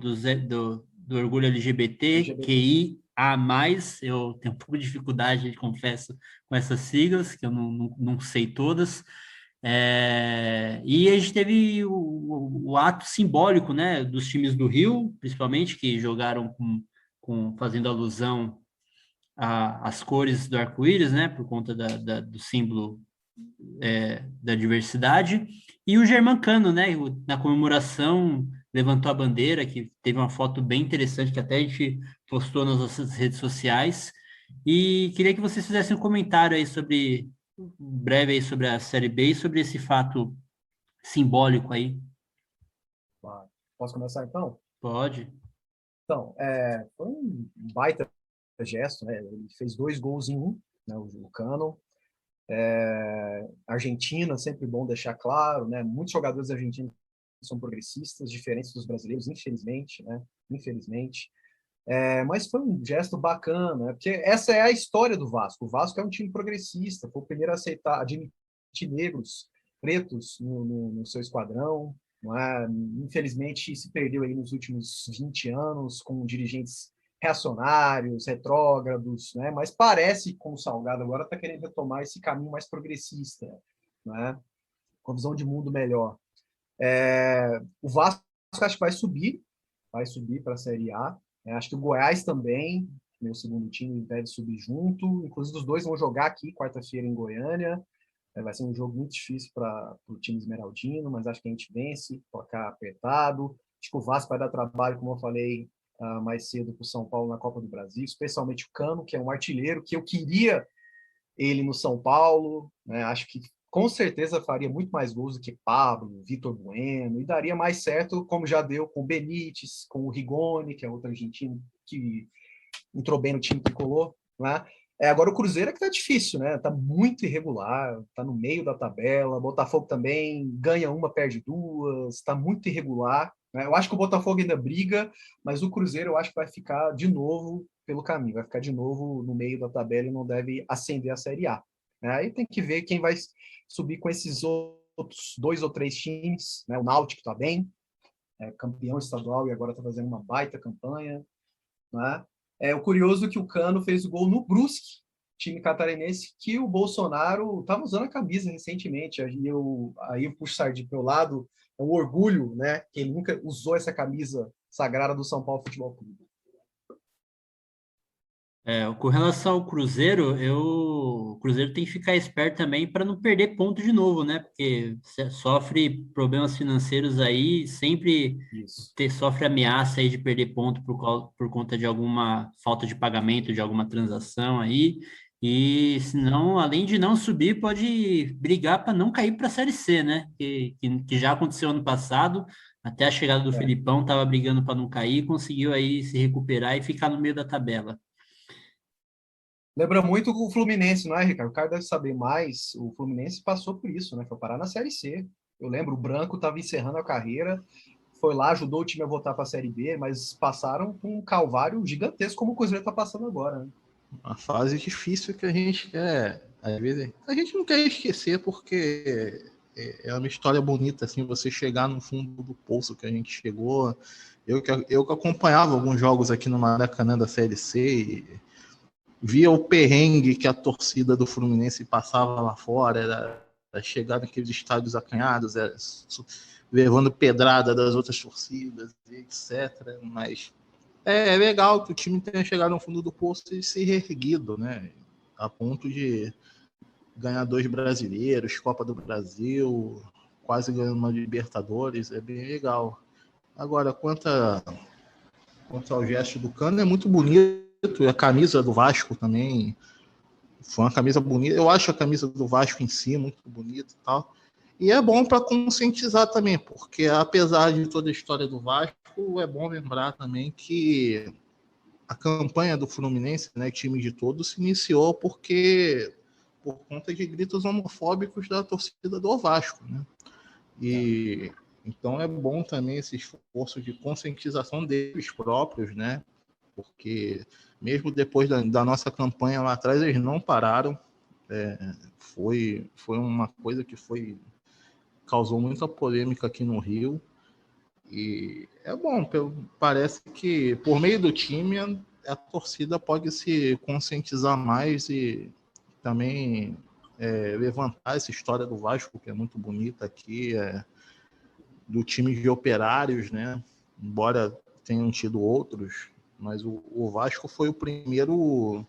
A: Orgulho LGBT, QIA+. Eu tenho um pouco de dificuldade, confesso, com essas siglas, que eu não sei todas. E a gente teve o ato simbólico, né, dos times do Rio, principalmente, que jogaram fazendo alusão às cores do arco-íris, né, por conta do símbolo da diversidade, e o Germancano, né, na comemoração levantou a bandeira, que teve uma foto bem interessante, que até a gente postou nas nossas redes sociais, e queria que vocês fizessem um comentário aí breve aí sobre a Série B e sobre esse fato simbólico aí.
D: Posso começar então?
A: Pode.
D: Então, foi um baita gesto, né? Ele fez 2 gols em 1, né? O Cano. Argentina, sempre bom deixar claro, né? Muitos jogadores argentinos são progressistas, diferentes dos brasileiros, infelizmente, né? Infelizmente. Mas foi um gesto bacana, né? Porque essa é a história do Vasco. O Vasco é um time progressista, foi o primeiro a aceitar, admitir negros, pretos no seu esquadrão, não é? Infelizmente se perdeu aí nos últimos 20 anos com dirigentes reacionários, retrógrados, né? Mas parece que com o Salgado agora está querendo retomar esse caminho mais progressista, né? Com visão de mundo melhor. O Vasco acho que vai subir para a Série A. Acho que o Goiás também, meu segundo time, deve subir junto. Inclusive, os dois vão jogar aqui quarta-feira em Goiânia. Vai ser um jogo muito difícil para o time esmeraldino, mas acho que a gente vence, placar apertado. Acho que o Vasco vai dar trabalho, como eu falei mais cedo, para o São Paulo na Copa do Brasil, especialmente o Cano, que é um artilheiro, que eu queria ele no São Paulo. Né? Acho que com certeza faria muito mais gols do que Pablo, Vitor Bueno, e daria mais certo, como já deu com o Benítez, com o Rigoni, que é outro argentino que entrou bem no time tricolor, né? Agora o Cruzeiro é que tá difícil, né? Tá muito irregular, tá no meio da tabela, Botafogo também ganha uma, perde duas, tá muito irregular, né? Eu acho que o Botafogo ainda briga, mas o Cruzeiro eu acho que vai ficar de novo pelo caminho, vai ficar de novo no meio da tabela e não deve ascender a Série A. Aí tem que ver quem vai subir com esses outros 2 ou 3 times, né? O Náutico está bem, campeão estadual e agora está fazendo uma baita campanha, né? O curioso é que o Cano fez o gol no Brusque, time catarinense, que o Bolsonaro estava usando a camisa recentemente. Aí eu puxo sardinha para o lado, é um orgulho, né? Que ele nunca usou essa camisa sagrada do São Paulo Futebol Clube.
A: Com relação ao Cruzeiro, o Cruzeiro tem que ficar esperto também para não perder ponto de novo, né? Porque sofre problemas financeiros aí, sempre sofre ameaça aí de perder ponto por conta de alguma falta de pagamento, de alguma transação aí. E senão, além de não subir, pode brigar para não cair para a Série C, né? Que já aconteceu ano passado, até a chegada do Filipão, estava brigando para não cair, conseguiu aí se recuperar e ficar no meio da tabela.
D: Lembra muito o Fluminense, não é, Ricardo? O cara deve saber mais. O Fluminense passou por isso, né? Foi parar na Série C. Eu lembro, o Branco estava encerrando a carreira, foi lá, ajudou o time a voltar para a Série B, mas passaram por um calvário gigantesco, como o Cruzeiro está passando agora, né?
C: Uma fase difícil que a gente quer, às vezes, a gente não quer esquecer, porque é uma história bonita, assim, você chegar no fundo do poço que a gente chegou. Eu que acompanhava alguns jogos aqui no Maracanã da Série C e via o perrengue que a torcida do Fluminense passava lá fora, era chegar naqueles estádios acanhados, levando pedrada das outras torcidas, etc. Mas é legal que o time tenha chegado no fundo do poço e se reerguido, né? A ponto de ganhar 2 brasileiros, Copa do Brasil, quase ganhando uma Libertadores, é bem legal. Agora, quanto ao gesto do Cano, é muito bonito. A camisa do Vasco também foi uma camisa bonita. Eu acho a camisa do Vasco em si muito bonita e tal. E é bom para conscientizar também, porque apesar de toda a história do Vasco, é bom lembrar também que a campanha do Fluminense, né, time de todos, se iniciou por conta de gritos homofóbicos da torcida do Vasco, né? E então é bom também esse esforço de conscientização deles próprios, né? Porque mesmo depois da nossa campanha lá atrás, eles não pararam. Foi uma coisa que causou muita polêmica aqui no Rio. E é bom, parece que por meio do time a torcida pode se conscientizar mais e também levantar essa história do Vasco, que é muito bonita aqui, do time de operários, né? Embora tenham tido outros, mas o Vasco foi o primeiro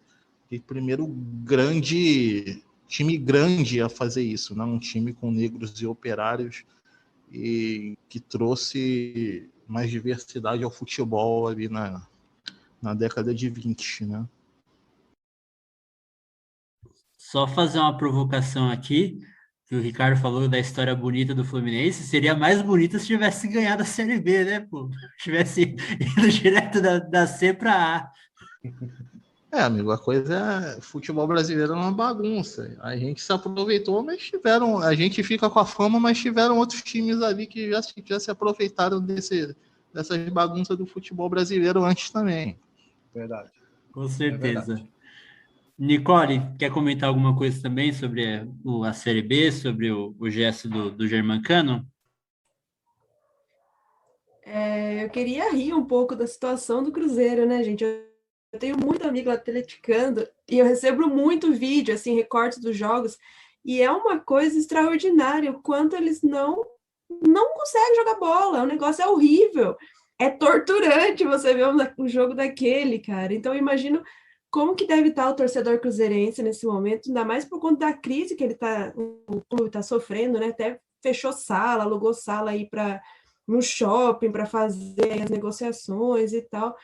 C: grande time grande a fazer isso, né? Um time com negros e operários e que trouxe mais diversidade ao futebol ali na década de 20, né?
A: Só fazer uma provocação aqui, que o Ricardo falou da história bonita do Fluminense, seria mais bonita se tivesse ganhado a Série B, né, pô? Tivesse ido direto da C para A.
C: Amigo, a coisa é futebol brasileiro é uma bagunça. A gente se aproveitou, mas a gente fica com a fama, mas tiveram outros times ali que já se aproveitaram dessas bagunças do futebol brasileiro antes também.
D: Verdade.
A: Com certeza.
D: Verdade.
A: Nicole, quer comentar alguma coisa também sobre a Série B, sobre o gesto do Germancano?
B: Eu queria rir um pouco da situação do Cruzeiro, né, gente? Eu tenho muito amigo atleticando e eu recebo muito vídeo, assim, recortes dos jogos, e é uma coisa extraordinária o quanto eles não conseguem jogar bola. O negócio é horrível. É torturante você ver um jogo daquele, cara. Então, eu imagino como que deve estar o torcedor cruzeirense nesse momento, ainda mais por conta da crise que o clube está sofrendo, né? Até fechou sala, alugou sala aí no shopping para fazer as negociações e tal.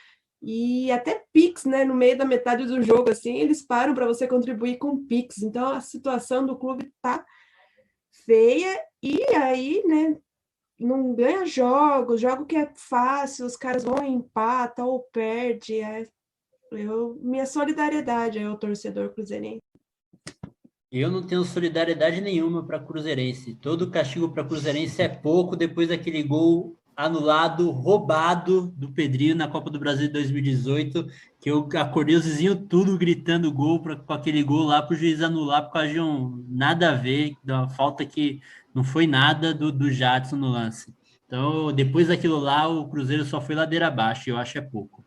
B: E até Pix, né? No meio da metade do jogo, assim, eles param para você contribuir com Pix. Então, a situação do clube tá feia e aí, né? Não ganha jogo que é fácil, os caras vão e empatam ou perde. Minha solidariedade ao torcedor cruzeirense.
A: Eu não tenho solidariedade nenhuma para Cruzeirense. Todo castigo para Cruzeirense é pouco depois daquele gol anulado, roubado do Pedrinho na Copa do Brasil de 2018, que eu acordei os vizinhos tudo gritando gol com aquele gol lá para o juiz anular por causa de nada a ver, de uma falta que não foi nada do Jadson no lance. Então, depois daquilo lá, o Cruzeiro só foi ladeira abaixo, e eu acho é pouco.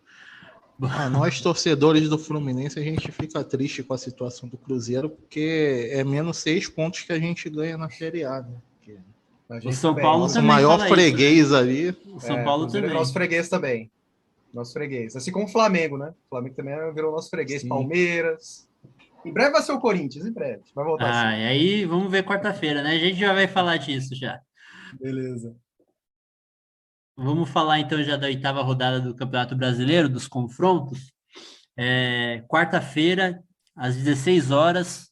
C: Nós, torcedores do Fluminense, a gente fica triste com a situação do Cruzeiro, porque é menos 6 pontos que a gente ganha na Série A, né?
A: O São Paulo também
C: o maior
A: fala
C: freguês
A: isso, né?
C: ali.
A: O São Paulo também.
D: É nosso freguês também. Nosso freguês. Assim como o Flamengo, né? O Flamengo também virou nosso freguês. Sim. Palmeiras. Em breve vai ser o Corinthians, em breve. Vai voltar assim.
A: E aí vamos ver quarta-feira, né? A gente já vai falar disso já.
D: Beleza.
A: Vamos falar então já da 8ª rodada do Campeonato Brasileiro, dos confrontos. Quarta-feira, às 16 horas,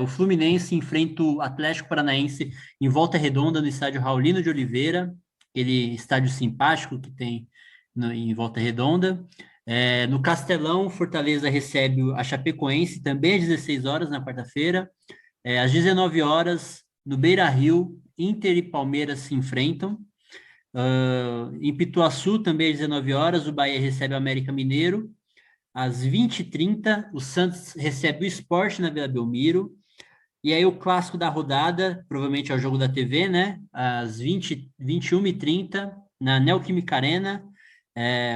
A: o Fluminense enfrenta o Atlético Paranaense em Volta Redonda, no estádio Raulino de Oliveira, aquele estádio simpático que tem em Volta Redonda. No Castelão, Fortaleza recebe a Chapecoense, também às 16 horas, na quarta-feira. Às 19 horas, no Beira-Rio, Inter e Palmeiras se enfrentam. Em Pituaçu, também às 19 horas, o Bahia recebe o América Mineiro. Às 20h30, o Santos recebe o Sport na Vila Belmiro. E aí o clássico da rodada, provavelmente é o jogo da TV, né? Às 21h30, na Neoquímica Arena,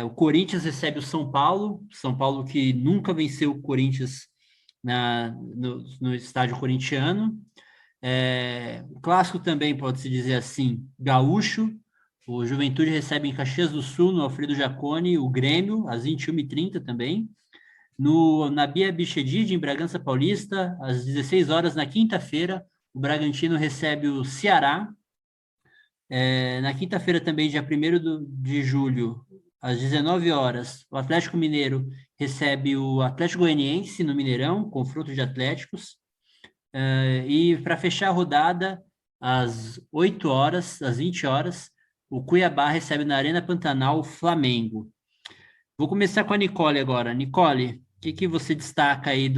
A: o Corinthians recebe o São Paulo que nunca venceu o Corinthians no estádio corintiano. O clássico também, pode-se dizer assim, gaúcho. O Juventude recebe em Caxias do Sul, no Alfredo Jaconi, o Grêmio, às 21h30 também. Na Bia Bichedid, em Bragança Paulista, às 16 horas, na quinta-feira, o Bragantino recebe o Ceará. Na quinta-feira também, dia 1º de julho, às 19 horas, o Atlético Mineiro recebe o Atlético Goianiense no Mineirão, confronto de Atléticos. E para fechar a rodada, às 8 horas, às 20 horas, o Cuiabá recebe na Arena Pantanal o Flamengo. Vou começar com a Nicole agora. Nicole, o que que você destaca aí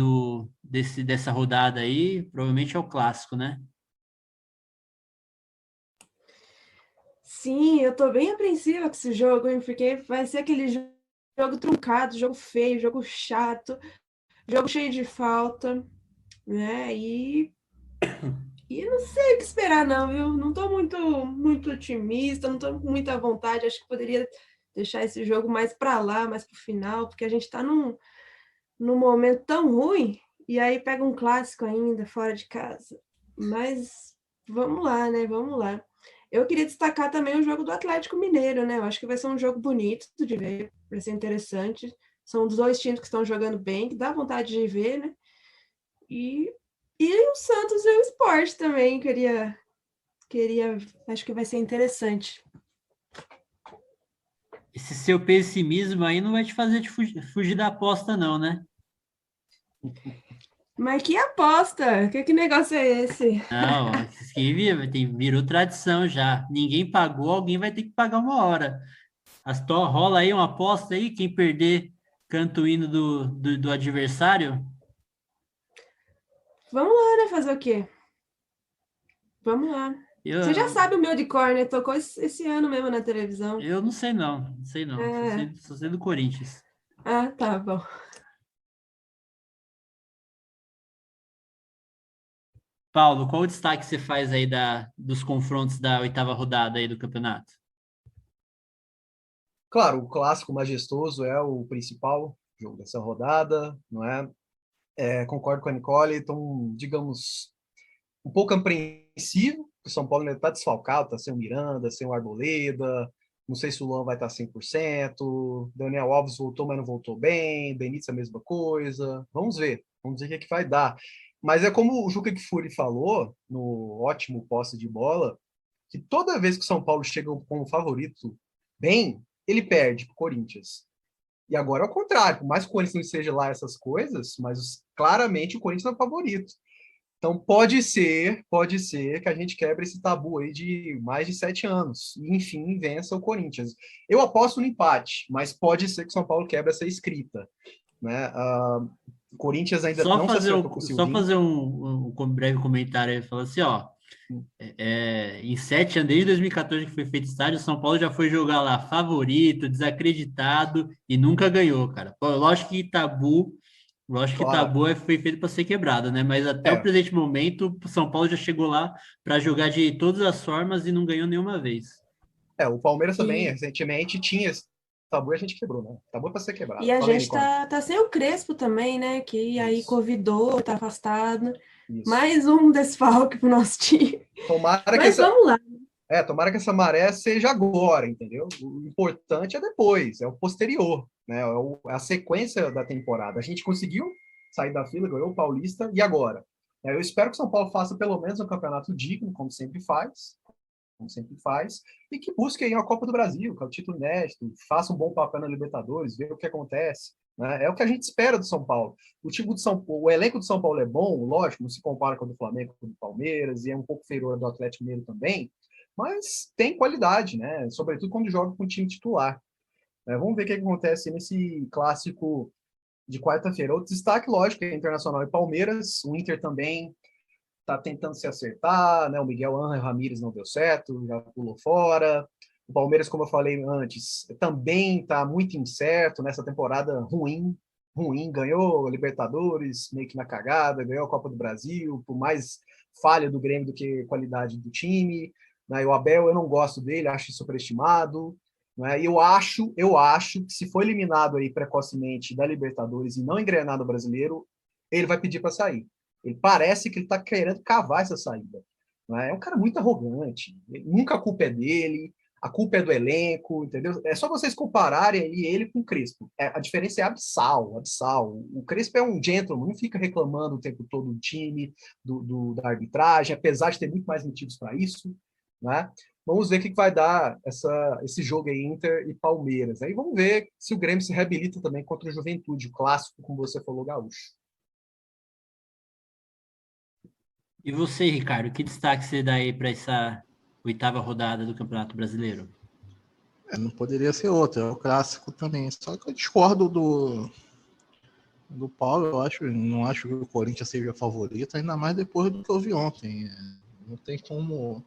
A: dessa rodada aí? Provavelmente é o clássico, né?
B: Sim, eu tô bem apreensiva com esse jogo, hein? Porque vai ser aquele jogo truncado, jogo feio, jogo chato, jogo cheio de falta, né? E não sei o que esperar, não, viu? Não tô muito otimista, não tô com muita vontade. Acho que poderia deixar esse jogo mais para lá, mais pro final, porque a gente tá num momento tão ruim, e aí pega um clássico ainda, fora de casa. Mas vamos lá, né? Vamos lá. Eu queria destacar também o jogo do Atlético Mineiro, né? Eu acho que vai ser um jogo bonito de ver, vai ser interessante. São os dois times que estão jogando bem, que dá vontade de ver, né? E, e o Santos e o Sport também, queria, acho que vai ser interessante.
A: Esse seu pessimismo aí não vai te fazer fugir da aposta, não, né?
B: Mas que aposta! Que negócio é esse?
A: Não, isso que virou tradição já. Ninguém pagou, alguém vai ter que pagar uma hora. Rola aí uma aposta aí, quem perder canta o hino do adversário.
B: Vamos lá, né? Fazer o quê? Vamos lá. Você já
A: Eu,
B: sabe o meu de cor, né? Tocou esse ano mesmo na televisão.
A: eu não sei não, não sei não.
B: É.
A: Só sei do Corinthians.
B: Ah, tá bom.
A: Paulo, qual o destaque você faz aí dos confrontos da oitava rodada aí do campeonato?
D: Claro, o clássico majestoso é o principal jogo dessa rodada, não é? Concordo com a Nicole, então, digamos, um pouco apreensivo, o São Paulo ainda está desfalcado, está sem o Miranda, sem o Arboleda, não sei se o Luan vai estar 100%, Daniel Alves voltou, mas não voltou bem, Benítez a mesma coisa, vamos ver o que, é que vai dar. Mas é como o Juca Kfouri falou, no ótimo posse de bola, que toda vez que o São Paulo chega como favorito bem, ele perde para o Corinthians. E agora é o contrário, por mais que o Corinthians não esteja lá essas coisas, mas claramente o Corinthians é o favorito. Então pode ser que a gente quebre esse tabu aí de mais de 7 anos e enfim vença o Corinthians. Eu aposto no empate, mas pode ser que o São Paulo quebre essa escrita, né? O Corinthians ainda não se acertou com o
A: Só
D: Silvinho.
A: fazer um breve comentário aí, falando assim, ó, em 7 anos, desde 2014 que foi feito estádio, o São Paulo já foi jogar lá favorito, desacreditado e nunca ganhou, cara. Pô, lógico que
D: Claro.
A: tabu foi feito para ser quebrado, né? Mas até o
D: É,
A: presente momento, o São Paulo já chegou lá para jogar de todas as formas e não ganhou nenhuma vez.
D: o Palmeiras também
B: E,
D: recentemente tinha esse tabu e a gente quebrou, né? Tabu é para ser
B: e
D: quebrado.
B: a
D: Falei,
B: gente
D: Nicole.
B: tá sem o Crespo também, né? Que aí
D: Isso,
B: convidou, tá afastado.
D: isso.
B: Mais um desfalque pro nosso time.
D: Tomara que
B: Mas
D: essa,
B: vamos lá.
D: tomara que essa maré seja agora, entendeu? O importante é depois, é o posterior, né? É a sequência da temporada. A gente conseguiu sair da fila, ganhou o Paulista, e agora? Eu espero que o São Paulo faça pelo menos um campeonato digno, como sempre faz, e que busque aí a Copa do Brasil, que é o título inédito, faça um bom papel na Libertadores, ver o que acontece. Né? É o que a gente espera do São Paulo. O elenco do São Paulo é bom, lógico, não se compara com o do Flamengo, com o do Palmeiras, e é um pouco inferior do Atlético Mineiro também, mas tem qualidade, né? Sobretudo quando joga com o time titular. Vamos ver o que acontece nesse clássico de quarta-feira. O destaque, lógico, é Internacional e Palmeiras. O Inter também está tentando se acertar, né? O Miguel Ángel Ramírez não deu certo, já pulou fora. O Palmeiras, como eu falei antes, também está muito incerto nessa temporada ruim, ganhou a Libertadores meio que na cagada, ganhou a Copa do Brasil, por mais falha do Grêmio do que qualidade do time. Né? E o Abel, eu não gosto dele, acho superestimado. Né? E eu acho que se for eliminado aí precocemente da Libertadores e não engrenar no Brasileiro, ele vai pedir para sair. Ele parece que ele está querendo cavar essa saída. Né? É um cara muito arrogante. Nunca a culpa é dele, a culpa é do elenco, entendeu? É só vocês compararem ele com o Crespo. A diferença é abissal, abissal. O Crespo é um gentleman, não fica reclamando o tempo todo do time, da arbitragem, apesar de ter muito mais motivos para isso. Né? Vamos ver o que vai dar esse jogo aí, Inter e Palmeiras. Aí vamos ver se o Grêmio se reabilita também contra o Juventude, o clássico, como você falou, gaúcho.
A: E você, Ricardo, que destaque você dá aí para essa oitava rodada do Campeonato Brasileiro?
C: Não poderia ser outro, é o clássico também. Só que eu discordo do Paulo, não acho que o Corinthians seja favorito, ainda mais depois do que eu vi ontem. Não tem como.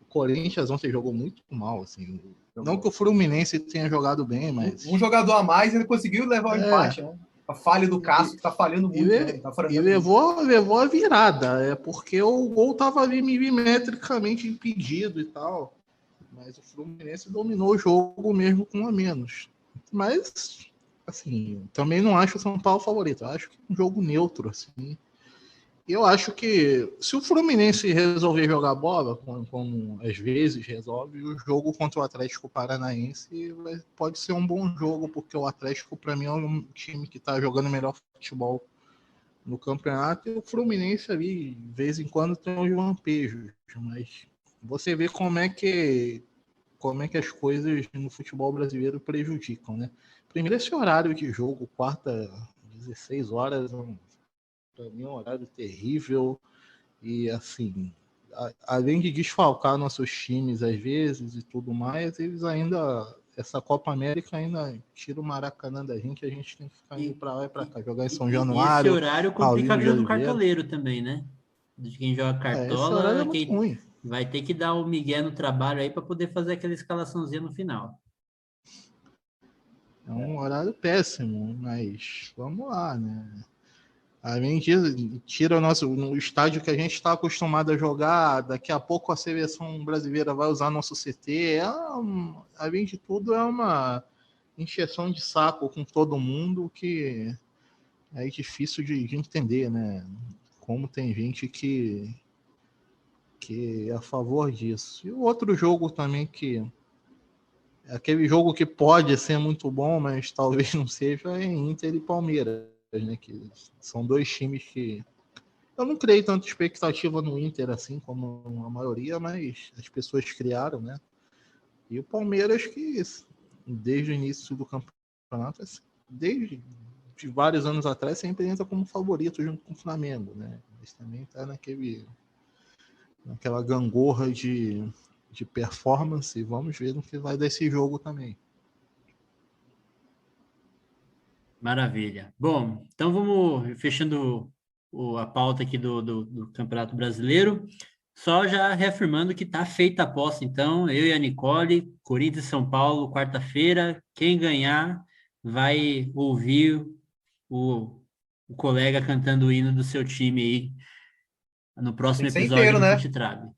C: O Corinthians ontem jogou muito mal, assim. Não que o Fluminense tenha jogado bem, mas.
D: Um jogador a mais ele conseguiu levar o empate, né? A falha do Cássio, que tá falhando muito, né?
C: E levou a virada, porque o gol estava ali milimetricamente impedido e tal. Mas o Fluminense dominou o jogo mesmo com um a menos. Mas, assim, também não acho o São Paulo favorito. Eu acho que é um jogo neutro, assim. Eu acho que se o Fluminense resolver jogar bola, como às vezes resolve, o jogo contra o Atlético Paranaense pode ser um bom jogo, porque o Atlético, para mim, é um time que está jogando melhor futebol no campeonato, e o Fluminense ali, de vez em quando, tem uns lampejos. Mas você vê como é que as coisas no futebol brasileiro prejudicam, né? Primeiro, esse horário de jogo, quarta, 16 horas, para mim é um horário terrível. E, assim, além de desfalcar nossos times às vezes e tudo mais, eles ainda, essa Copa América ainda tira o Maracanã da gente, a gente tem que ficar indo para lá e para cá, jogar em São
A: E esse
C: Januário,
A: horário complica a
C: Paulino de
A: vida do
C: Oliveira.
A: cartoleiro também, né? De quem joga
C: Esse horário é
A: cartola,
C: muito
A: quem
C: ruim.
A: vai ter que dar o migué no trabalho aí para poder fazer aquela escalaçãozinha no final.
C: É um horário péssimo, mas vamos lá, né? Além disso, tira no estádio que a gente está acostumado a jogar. Daqui a pouco a seleção brasileira vai usar nosso CT. Além de tudo, é uma encheção de saco com todo mundo que é difícil de entender, né? Como tem gente que é a favor disso. E o outro jogo também que é aquele jogo que pode ser muito bom, mas talvez não seja, é Inter e Palmeiras, né? Que são dois times que eu não criei tanta expectativa no Inter assim como a maioria, mas as pessoas criaram, né? E o Palmeiras que desde o início do campeonato, desde de vários anos atrás, sempre entra como favorito junto com o Flamengo, né? Mas também está naquela gangorra de performance. Vamos ver no que vai desse jogo também.
A: Maravilha. Bom, então vamos fechando a pauta aqui do Campeonato Brasileiro. Só já reafirmando que está feita a aposta, então, eu e a Nicole, Corinthians e São Paulo, quarta-feira. Quem ganhar vai ouvir o, o colega cantando o hino do seu time aí no
D: Mas tem
A: próximo
D: que ser
A: episódio
D: inteiro,
A: do
D: né?
A: Futitrabe.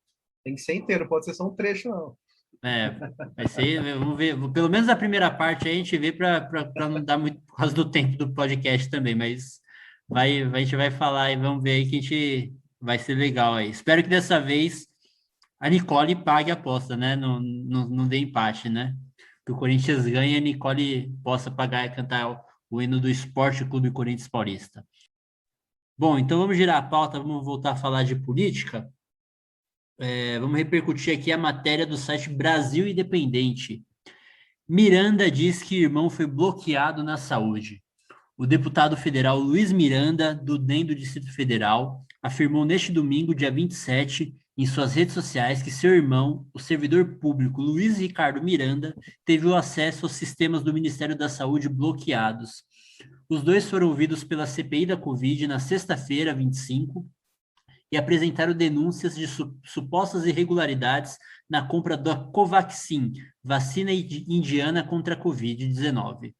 D: Tem que ser inteiro, pode ser só um trecho, não.
A: É, vai ser, vamos ver, pelo menos a primeira parte aí a gente vê para não dar muito por causa do tempo do podcast também, mas a gente vai falar e vamos ver aí que a gente vai ser legal aí. Espero que dessa vez a Nicole pague a aposta, né? Não dê empate, né? Que o Corinthians ganhe e a Nicole possa pagar e cantar o hino do Esporte Clube Corinthians Paulista. Bom, então vamos girar a pauta, vamos voltar a falar de política. Vamos repercutir aqui a matéria do site Brasil Independente. Miranda diz que irmão foi bloqueado na saúde. O deputado federal Luiz Miranda, do DEM do Distrito Federal, afirmou neste domingo, dia 27, em suas redes sociais que seu irmão, o servidor público Luiz Ricardo Miranda, teve o acesso aos sistemas do Ministério da Saúde bloqueados. Os dois foram ouvidos pela CPI da Covid na sexta-feira, 25, e apresentaram denúncias de supostas irregularidades na compra da Covaxin, vacina indiana contra a Covid-19.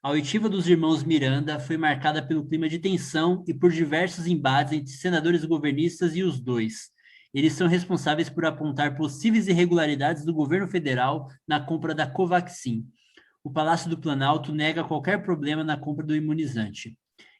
A: A oitiva dos irmãos Miranda foi marcada pelo clima de tensão e por diversos embates entre senadores governistas e os dois. Eles são responsáveis por apontar possíveis irregularidades do governo federal na compra da Covaxin. O Palácio do Planalto nega qualquer problema na compra do imunizante.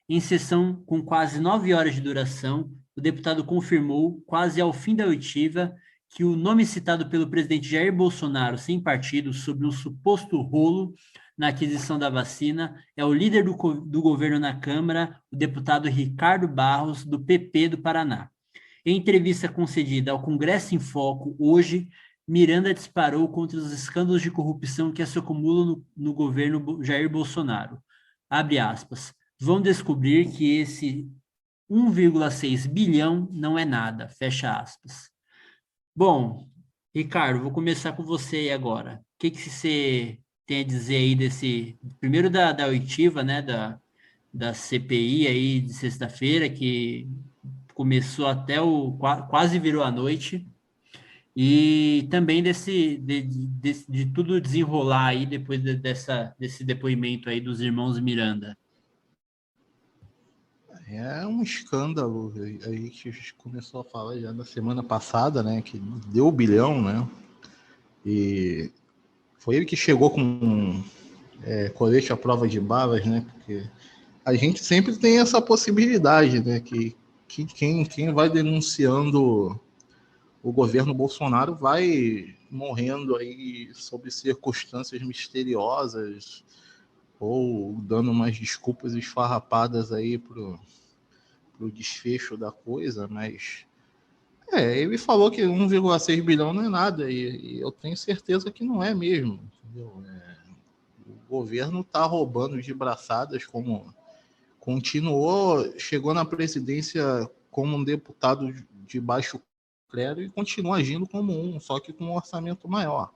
A: Em sessão com quase 9 horas de duração, o deputado confirmou, quase ao fim da oitiva, que o nome citado pelo presidente Jair Bolsonaro, sem partido, sobre um suposto rolo na aquisição da vacina é o líder do governo na Câmara, o deputado Ricardo Barros, do PP do Paraná. Em entrevista concedida ao Congresso em Foco hoje, Miranda disparou contra os escândalos de corrupção que se acumulam no governo Jair Bolsonaro. Abre aspas. Vão descobrir que esse 1,6 bilhão não é nada, fecha aspas. Bom, Ricardo, vou começar com você aí agora. O que que você tem a dizer aí desse, primeiro da oitiva, né, da CPI aí de sexta-feira, que começou até quase virou a noite, e também de tudo desenrolar aí depois desse depoimento aí dos irmãos Miranda.
C: É um escândalo aí que a gente começou a falar já na semana passada, né? Que deu 1 bilhão, né? E foi ele que chegou com colete à prova de balas, né? Porque a gente sempre tem essa possibilidade, né? Que quem vai denunciando o governo Bolsonaro vai morrendo aí sob circunstâncias misteriosas ou dando umas desculpas esfarrapadas aí pro desfecho da coisa, mas ele falou que 1,6 bilhão não é nada e eu tenho certeza que não é mesmo, entendeu? O governo está roubando de braçadas, como continuou, chegou na presidência como um deputado de baixo clero e continua agindo como só que com um orçamento maior.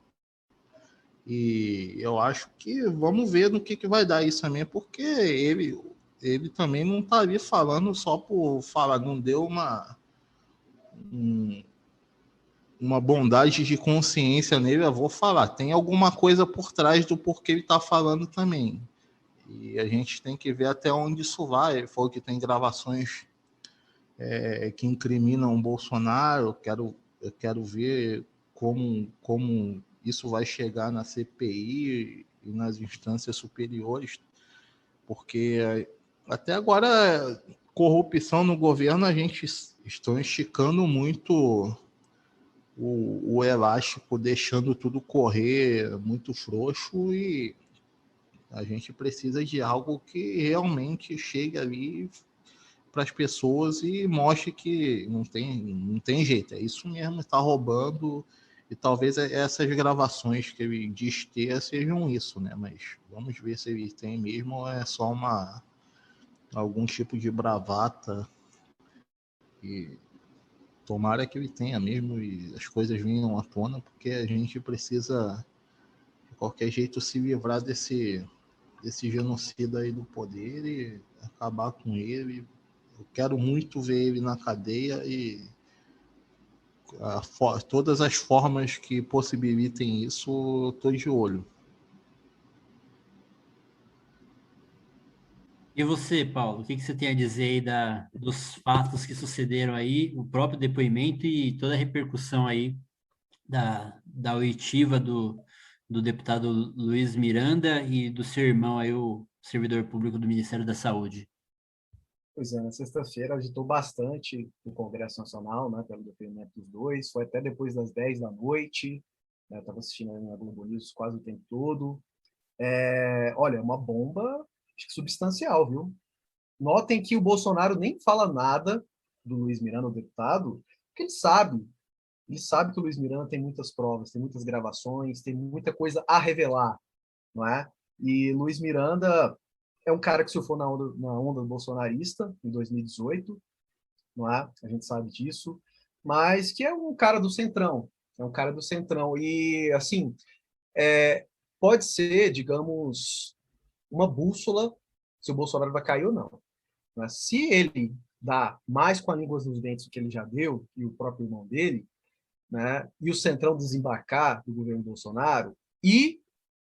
C: E eu acho que vamos ver no que vai dar isso também, porque ele também não está ali falando só por falar, não deu uma bondade de consciência nele, eu vou falar. Tem alguma coisa por trás do porquê ele está falando também. E a gente tem que ver até onde isso vai. Ele falou que tem gravações que incriminam o Bolsonaro. Eu quero ver como isso vai chegar na CPI e nas instâncias superiores, porque até agora corrupção no governo a gente estão esticando muito o elástico, deixando tudo correr muito frouxo, e a gente precisa de algo que realmente chegue ali para as pessoas e mostre que não tem jeito, é isso mesmo, está roubando. E talvez essas gravações que ele diz ter sejam isso, né? Mas vamos ver se ele tem mesmo ou é só algum tipo de bravata. E tomara que ele tenha mesmo e as coisas venham à tona, porque a gente precisa, de qualquer jeito, se livrar desse genocida aí do poder e acabar com ele. Eu quero muito ver ele na cadeia e todas as formas que possibilitem isso, eu estou de olho.
A: E você, Paulo, o que que você tem a dizer aí dos fatos que sucederam aí, o próprio depoimento e toda a repercussão aí da oitiva do deputado Luiz Miranda e do seu irmão aí, o servidor público do Ministério da Saúde?
D: Pois é, na sexta-feira agitou bastante o Congresso Nacional, né, pelo depoimento dos dois, foi até depois das 10 da noite, né, estava assistindo na Globo News quase o tempo todo. Olha, é uma bomba, acho que substancial, viu? Notem que o Bolsonaro nem fala nada do Luiz Miranda, o deputado, porque ele sabe que o Luiz Miranda tem muitas provas, tem muitas gravações, tem muita coisa a revelar, não é? E Luiz Miranda é um cara que surfou na onda bolsonarista em 2018, não é? A gente sabe disso, mas que é um cara do centrão, é um cara do centrão. E, assim, pode ser, digamos, uma bússola se o Bolsonaro vai cair ou não. Mas se ele dá mais com a língua nos dentes do que ele já deu, e o próprio irmão dele, né, e o centrão desembarcar do governo Bolsonaro, e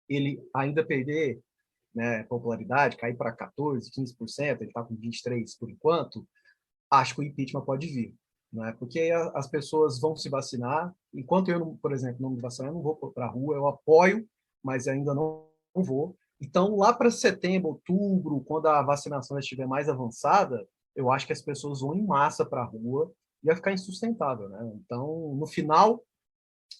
D: ele ainda perder, né, popularidade, cair para 14%, 15%, ele está com 23% por enquanto, acho que o impeachment pode vir. Né? Porque aí as pessoas vão se vacinar. Enquanto eu, por exemplo, não me vacinar, eu não vou para a rua, eu apoio, mas ainda não vou. Então, lá para setembro, outubro, quando a vacinação estiver mais avançada, eu acho que as pessoas vão em massa para a rua e vai ficar insustentável. Né? Então, no final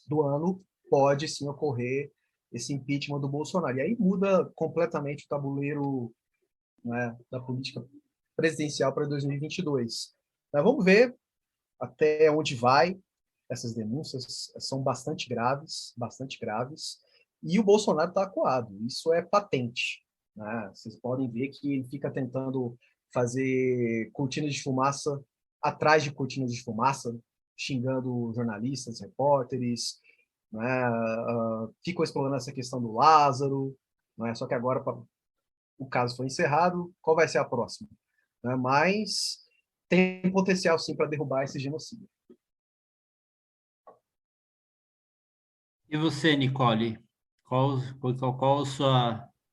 D: do ano, pode sim ocorrer esse impeachment do Bolsonaro. E aí muda completamente o tabuleiro, né, da política presidencial para 2022. Mas vamos ver até onde vai. Essas denúncias são bastante graves, bastante graves, e o Bolsonaro está acuado, isso é patente. Né? Vocês podem ver que ele fica tentando fazer cortinas de fumaça atrás de cortinas de fumaça, xingando jornalistas, repórteres, né? Ficam explorando essa questão do Lázaro, né? Só que agora o caso foi encerrado, qual vai ser a próxima? Né? Mas tem potencial, sim, para derrubar esse genocídio.
A: E você, Nicole? Qual o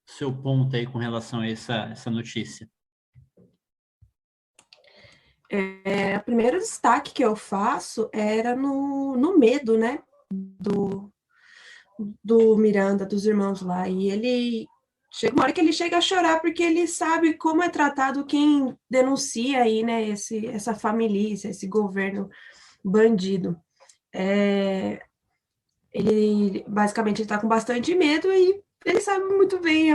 A: seu ponto aí com relação a essa notícia?
B: O primeiro destaque que eu faço era no medo, né, do Miranda, dos irmãos lá, e ele chega uma hora que ele chega a chorar porque ele sabe como é tratado quem denuncia aí, né, essa família, esse governo bandido. Ele basicamente está com bastante medo e ele sabe muito bem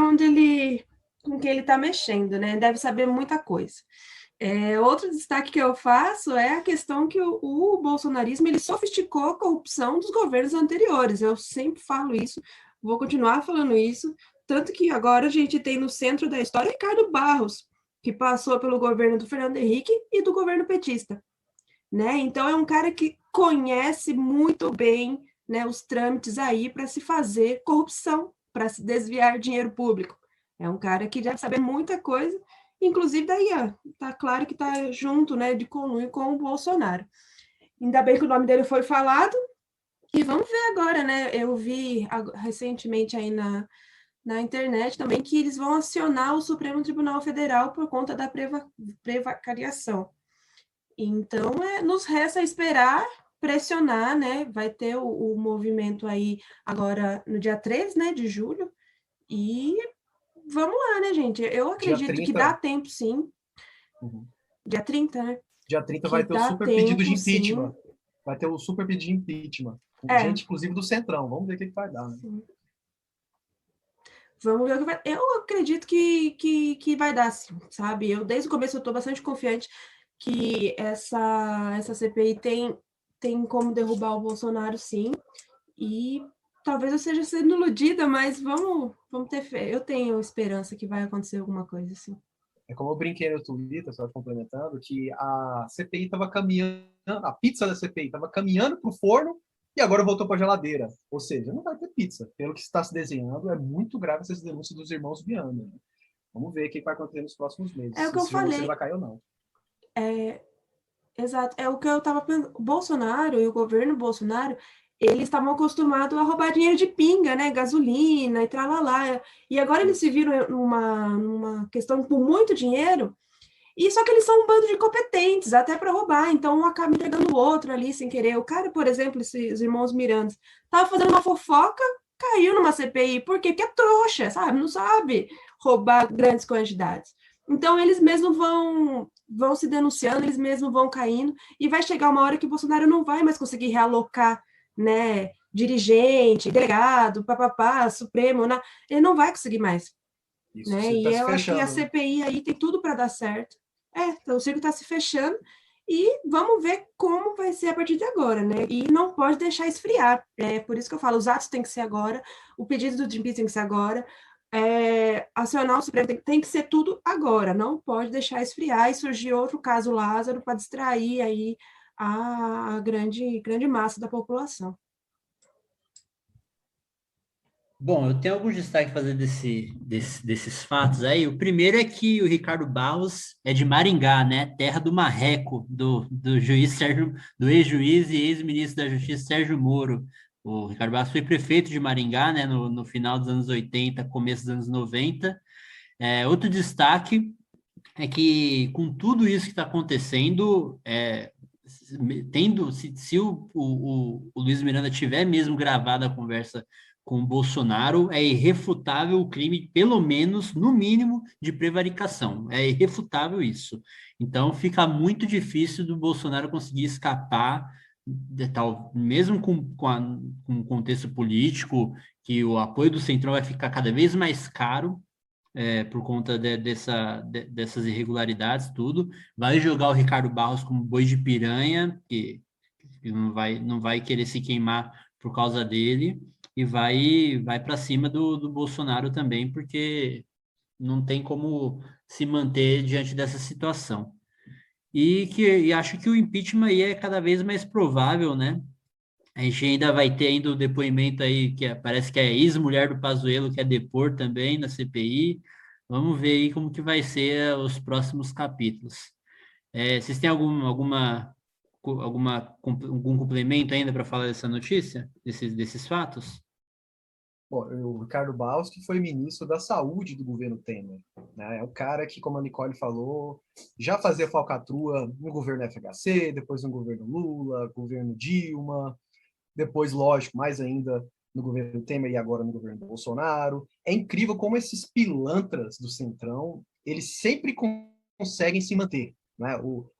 B: com quem ele está mexendo, né? Deve saber muita coisa. Outro destaque que eu faço é a questão que o bolsonarismo ele sofisticou a corrupção dos governos anteriores. Eu sempre falo isso, vou continuar falando isso, tanto que agora a gente tem no centro da história Ricardo Barros, que passou pelo governo do Fernando Henrique e do governo petista, né? Então é um cara que conhece muito bem, né, os trâmites aí para se fazer corrupção, para se desviar dinheiro público. É um cara que já sabe muita coisa, inclusive daí, tá claro que tá junto, né, de conluio com o Bolsonaro. Ainda bem que o nome dele foi falado, e vamos ver agora, né? Eu vi recentemente aí na internet também que eles vão acionar o Supremo Tribunal Federal por conta da prevaricação. Então, nos resta esperar, pressionar, né? Vai ter o movimento aí agora no dia 3, né, de julho, e vamos lá, né, gente? Eu acredito que dá tempo, sim.
D: Uhum.
B: Dia 30, né?
D: Dia 30
B: que
D: vai ter o super
B: tempo,
D: pedido de impeachment.
B: Sim.
D: Vai ter o super pedido de impeachment. Com gente, inclusive, do Centrão. Vamos ver o que vai dar, né?
B: Sim. Vamos ver o que vai. Eu acredito que vai dar, sim, sabe? Eu, desde o começo, eu estou bastante confiante que essa CPI tem como derrubar o Bolsonaro, sim. E talvez eu esteja sendo iludida, mas vamos ter fé. Eu tenho esperança que vai acontecer alguma coisa, assim.
D: É como eu brinquei no Twitter, só complementando, que a CPI estava caminhando, a pizza da CPI estava caminhando para o forno e agora voltou para a geladeira. Ou seja, não vai ter pizza. Pelo que está se desenhando, é muito grave essas denúncias dos irmãos Viana. Né? Vamos ver o que vai acontecer nos próximos meses.
B: É o que eu falei.
D: Se vai cair ou não.
B: Exato. É o que eu estava pensando. O Bolsonaro e o governo Bolsonaro, eles estavam acostumados a roubar dinheiro de pinga, né? Gasolina e tralalá. E agora eles se viram numa questão com muito dinheiro. E só que eles são um bando de competentes, até para roubar, então um acaba entregando o outro ali sem querer. O cara, por exemplo, esses irmãos Mirandas, tava fazendo uma fofoca, caiu numa CPI. Por quê? Porque é trouxa, sabe? Não sabe roubar grandes quantidades. Então, eles mesmos vão se denunciando, eles mesmos vão caindo, e vai chegar uma hora que o Bolsonaro não vai mais conseguir realocar, né, dirigente, delegado, papapá, Supremo, ele não vai conseguir mais.
D: Isso,
B: né? E eu acho que a
D: né?
B: CPI aí tem tudo para dar certo. Então o circo está se fechando e vamos ver como vai ser a partir de agora, né? E não pode deixar esfriar. É por isso que eu falo, os atos têm que ser agora, o pedido do impeachment tem que ser agora, acionar o Supremo tem que ser tudo agora, não pode deixar esfriar e surgir outro caso Lázaro para distrair aí a grande massa da população.
A: Bom, eu tenho alguns destaques a fazer desses fatos aí. O primeiro é que o Ricardo Barros é de Maringá, né? Terra do marreco, do juiz Sérgio, do ex-juiz e ex-ministro da Justiça Sérgio Moro. O Ricardo Barros foi prefeito de Maringá, né? No final dos anos 80, começo dos anos 90. Outro destaque é que, com tudo isso que está acontecendo, se o Luiz Miranda tiver mesmo gravado a conversa com o Bolsonaro, é irrefutável o crime, pelo menos, no mínimo, de prevaricação. É irrefutável isso. Então, fica muito difícil do Bolsonaro conseguir escapar de tal, mesmo com o contexto político, que o apoio do Centrão vai ficar cada vez mais caro, por conta dessas irregularidades, tudo. Vai jogar o Ricardo Barros como boi de piranha, que não vai querer se queimar por causa dele, e vai para cima do Bolsonaro também, porque não tem como se manter diante dessa situação. E acho que o impeachment aí é cada vez mais provável, né? A gente ainda vai ter ainda o depoimento aí, parece que é a ex-mulher do Pazuello que é depor também na CPI. Vamos ver aí como que vai ser os próximos capítulos. Vocês têm algum complemento ainda para falar dessa notícia, desses fatos?
D: Bom, o Ricardo Barros, que foi ministro da Saúde do governo Temer, né? É o cara que, como a Nicole falou, já fazia falcatrua no governo FHC, depois no governo Lula, governo Dilma, depois, lógico, mais ainda no governo Temer e agora no governo Bolsonaro. É incrível como esses pilantras do Centrão, eles sempre conseguem se manter, né?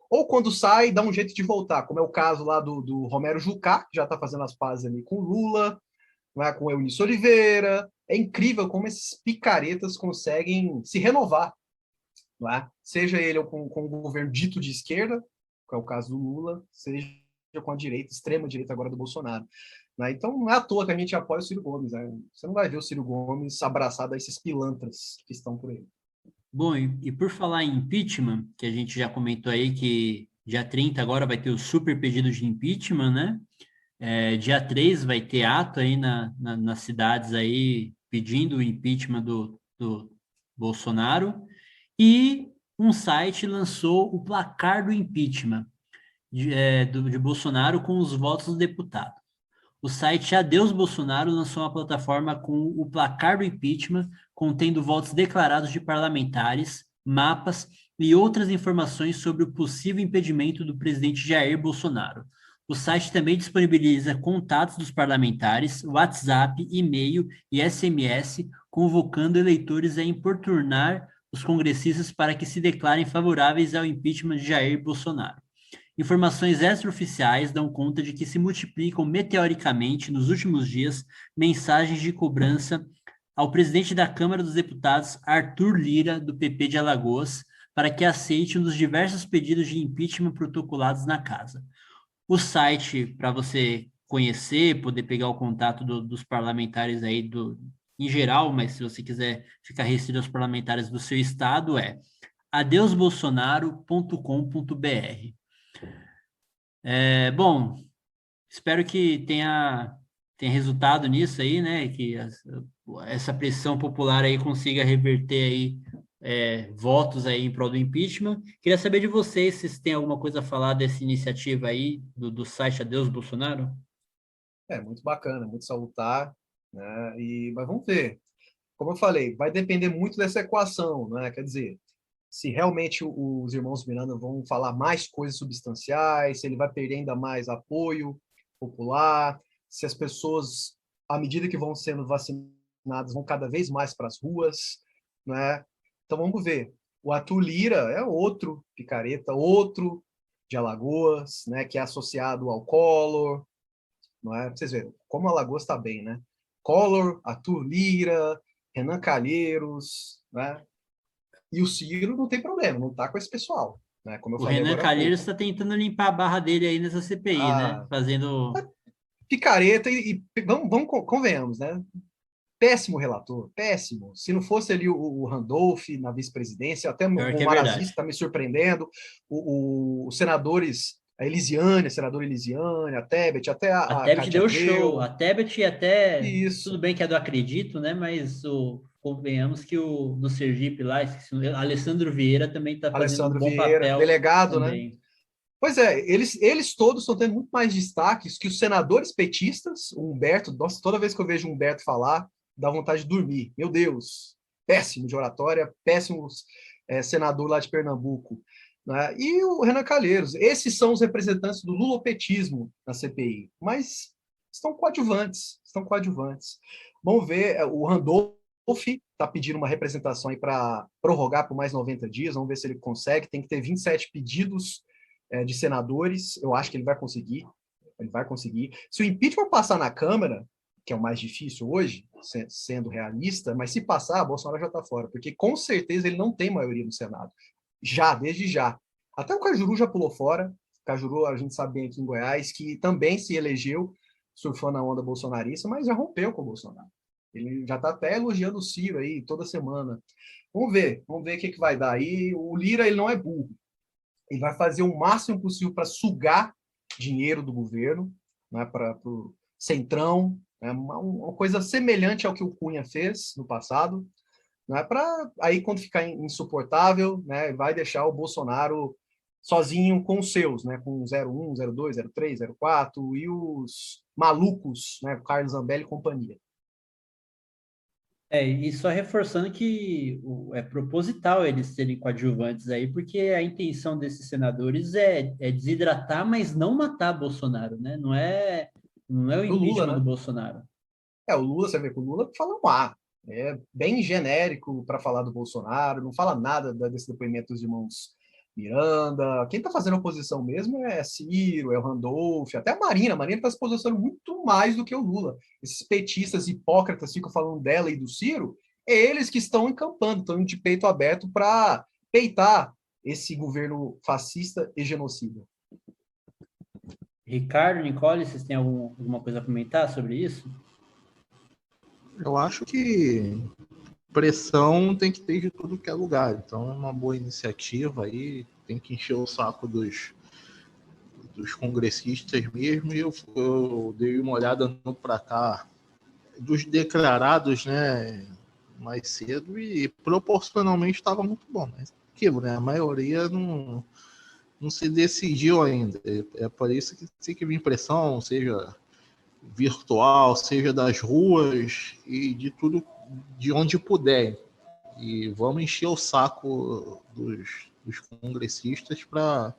D: Ou quando sai, dá um jeito de voltar, como é o caso lá do Romero Jucá, que já está fazendo as pazes ali com Lula, né, com Eunice Oliveira. É incrível como esses picaretas conseguem se renovar, não é? Seja ele com o governo dito de esquerda, que é o caso do Lula, seja com a direita, extrema direita agora do Bolsonaro. Né? Então não é à toa que a gente apoia o Ciro Gomes. Né? Você não vai ver o Ciro Gomes abraçado a esses pilantras que estão por aí.
A: Bom, e por falar em impeachment, que a gente já comentou aí que dia 30 agora vai ter o super pedido de impeachment, né? Dia 3 vai ter ato aí nas cidades aí pedindo o impeachment do Bolsonaro. E um site lançou o placar do impeachment de Bolsonaro com os votos dos deputados. O site Adeus Bolsonaro lançou uma plataforma com o placar do impeachment, contendo votos declarados de parlamentares, mapas e outras informações sobre o possível impedimento do presidente Jair Bolsonaro. O site também disponibiliza contatos dos parlamentares, WhatsApp, e-mail e SMS, convocando eleitores a importunar os congressistas para que se declarem favoráveis ao impeachment de Jair Bolsonaro. Informações extraoficiais dão conta de que se multiplicam meteoricamente nos últimos dias mensagens de cobrança ao presidente da Câmara dos Deputados, Arthur Lira, do PP de Alagoas, para que aceite um dos diversos pedidos de impeachment protocolados na casa. O site, para você conhecer, poder pegar o contato dos parlamentares aí em geral, mas se você quiser ficar restrito aos parlamentares do seu estado, é adeusbolsonaro.com.br. Bom, espero que tenha resultado nisso aí, né? Que essa pressão popular aí consiga reverter aí votos aí em prol do impeachment. Queria saber de vocês se vocês têm alguma coisa a falar dessa iniciativa aí do site Adeus Bolsonaro.
D: Muito bacana, muito salutar, né? Mas vamos ver. Como eu falei, vai depender muito dessa equação, né? Quer dizer, se realmente os irmãos Miranda vão falar mais coisas substanciais, se ele vai perder ainda mais apoio popular, se as pessoas, à medida que vão sendo vacinadas, vão cada vez mais para as ruas, né? Então vamos ver. O Arthur Lira é outro picareta, outro de Alagoas, né? Que é associado ao Collor, não é? Vocês verem como Alagoas está bem, né? Collor, Arthur Lira, Renan Calheiros, né? E o Ciro não tem problema, não está com esse pessoal, né? Como eu
A: O
D: falei
A: Renan
D: agora há
A: Calheiros
D: pouco.
A: está tentando limpar a barra dele aí nessa CPI, né? Fazendo.
D: Picareta convenhamos, né? Péssimo relator, péssimo. Se não fosse ali o Randolph na vice-presidência, até
A: Pior que
D: o
A: é
D: Marazzi
A: verdade.
D: está me surpreendendo, os senadores, a senadora Elisiane, a Tebet, até
A: A
D: a
A: Tebet
D: Cátia
A: deu show. A
D: Abreu.
A: Tebet até. Tudo
D: Isso,
A: bem que é do Acredito, né? Mas convenhamos que o do Sergipe lá, Alessandro Vieira também está fazendo um
D: Alessandro
A: bom
D: Vieira,
A: papel
D: delegado, né?
A: também.
D: Pois é, eles todos estão tendo muito mais destaques que os senadores petistas. O Humberto, nossa, toda vez que eu vejo o Humberto falar, dá vontade de dormir. Meu Deus, péssimo de oratória, péssimo senador lá de Pernambuco. Né? E o Renan Calheiros. Esses são os representantes do lulopetismo na CPI, mas estão coadjuvantes, estão coadjuvantes. Vamos ver, o Randolph está pedindo uma representação aí para prorrogar por mais 90 dias, vamos ver se ele consegue. Tem que ter 27 pedidos de senadores, eu acho que ele vai conseguir. Ele vai conseguir. Se o impeachment passar na Câmara, que é o mais difícil hoje, sendo realista, mas se passar, Bolsonaro já está fora, porque com certeza ele não tem maioria no Senado. Já, desde já. Até o Cajuru já pulou fora. Cajuru, a gente sabe bem aqui em Goiás, que também se elegeu surfando a onda bolsonarista, mas já rompeu com o Bolsonaro. Ele já está até elogiando o Ciro aí toda semana. Vamos ver o que vai dar. E o Lira, ele não é burro. Ele vai fazer o máximo possível para sugar dinheiro do governo, né, para o Centrão, né, uma coisa semelhante ao que o Cunha fez no passado, né, para aí quando ficar insuportável, né, vai deixar o Bolsonaro sozinho com os seus, né, com 01, 02, 03, 04 e os malucos, né, Carlos Zambelli e companhia.
A: E só reforçando que é proposital eles serem coadjuvantes aí, porque a intenção desses senadores é desidratar, mas não matar Bolsonaro, né? Não é o
D: Do Lula,
A: impeachment do
D: né?
A: Bolsonaro.
D: O Lula, você vê que o Lula fala um A. É bem genérico para falar do Bolsonaro, não fala nada desse depoimento dos irmãos Miranda. Quem está fazendo oposição mesmo é Ciro, é o Randolph, até a Marina. A Marina está se posicionando muito mais do que o Lula. Esses petistas hipócritas ficam falando dela e do Ciro, é eles que estão encampando, estão de peito aberto para peitar esse governo fascista e genocida.
A: Ricardo, Nicole, vocês têm alguma coisa a comentar sobre isso?
C: Eu acho que pressão tem que ter de tudo que é lugar. Então é uma boa iniciativa aí, tem que encher o saco dos congressistas mesmo. E eu dei uma olhada no pra cá dos declarados, né, mais cedo, e proporcionalmente estava muito bom. Mas aquilo, né, a maioria não se decidiu ainda. É por isso que tem que vir pressão, seja virtual, seja das ruas e de tudo, de onde puder. E vamos encher o saco dos congressistas para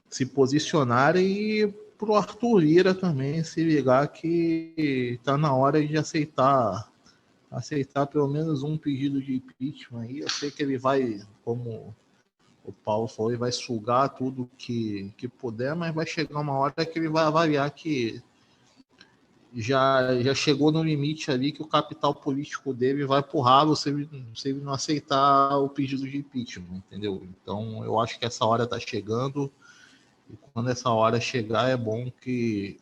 C: se posicionarem e para o Arthur Lira também se ligar que está na hora de aceitar pelo menos um pedido de impeachment aí. Eu sei que ele vai, como o Paulo falou, ele vai sugar tudo que puder, mas vai chegar uma hora que ele vai avaliar que já chegou no limite ali, que o capital político dele vai pro ralo se ele não aceitar o pedido de impeachment, entendeu? Então eu acho que essa hora está chegando, e quando essa hora chegar é bom que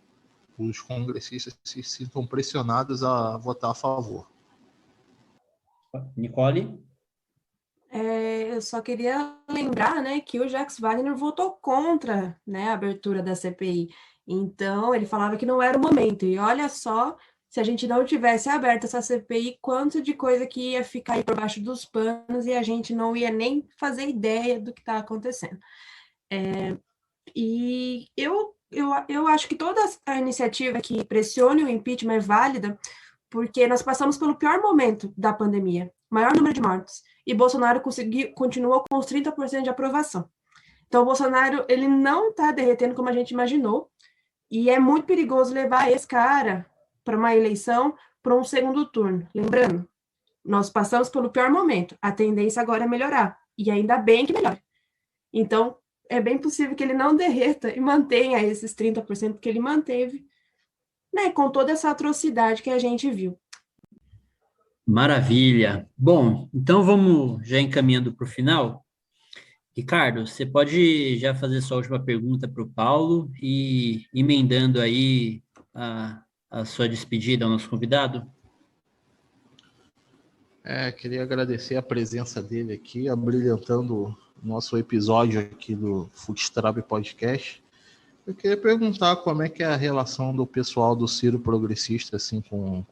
C: os congressistas se sintam pressionados a votar a favor.
A: Nicole?
B: Eu só queria lembrar, né, que o Jacques Wagner votou contra, né, a abertura da CPI. Então, ele falava que não era o momento. E olha só, se a gente não tivesse aberto essa CPI, quanto de coisa que ia ficar aí por baixo dos panos e a gente não ia nem fazer ideia do que está acontecendo. E eu acho que toda a iniciativa que pressione o impeachment é válida, porque nós passamos pelo pior momento da pandemia, maior número de mortes, e Bolsonaro continuou com os 30% de aprovação. Então, o Bolsonaro, ele não está derretendo como a gente imaginou, e é muito perigoso levar esse cara para uma eleição, para um segundo turno. Lembrando, nós passamos pelo pior momento, a tendência agora é melhorar, e ainda bem que melhora. Então, é bem possível que ele não derreta e mantenha esses 30% que ele manteve, né, com toda essa atrocidade que a gente viu.
A: Maravilha. Bom, então vamos já encaminhando para o final. Ricardo, você pode já fazer sua última pergunta para o Paulo e emendando aí a sua despedida ao nosso convidado?
C: Queria agradecer a presença dele aqui, abrilhantando o nosso episódio aqui do Footstrap Podcast. Eu queria perguntar como é que é a relação do pessoal do Ciro Progressista assim, com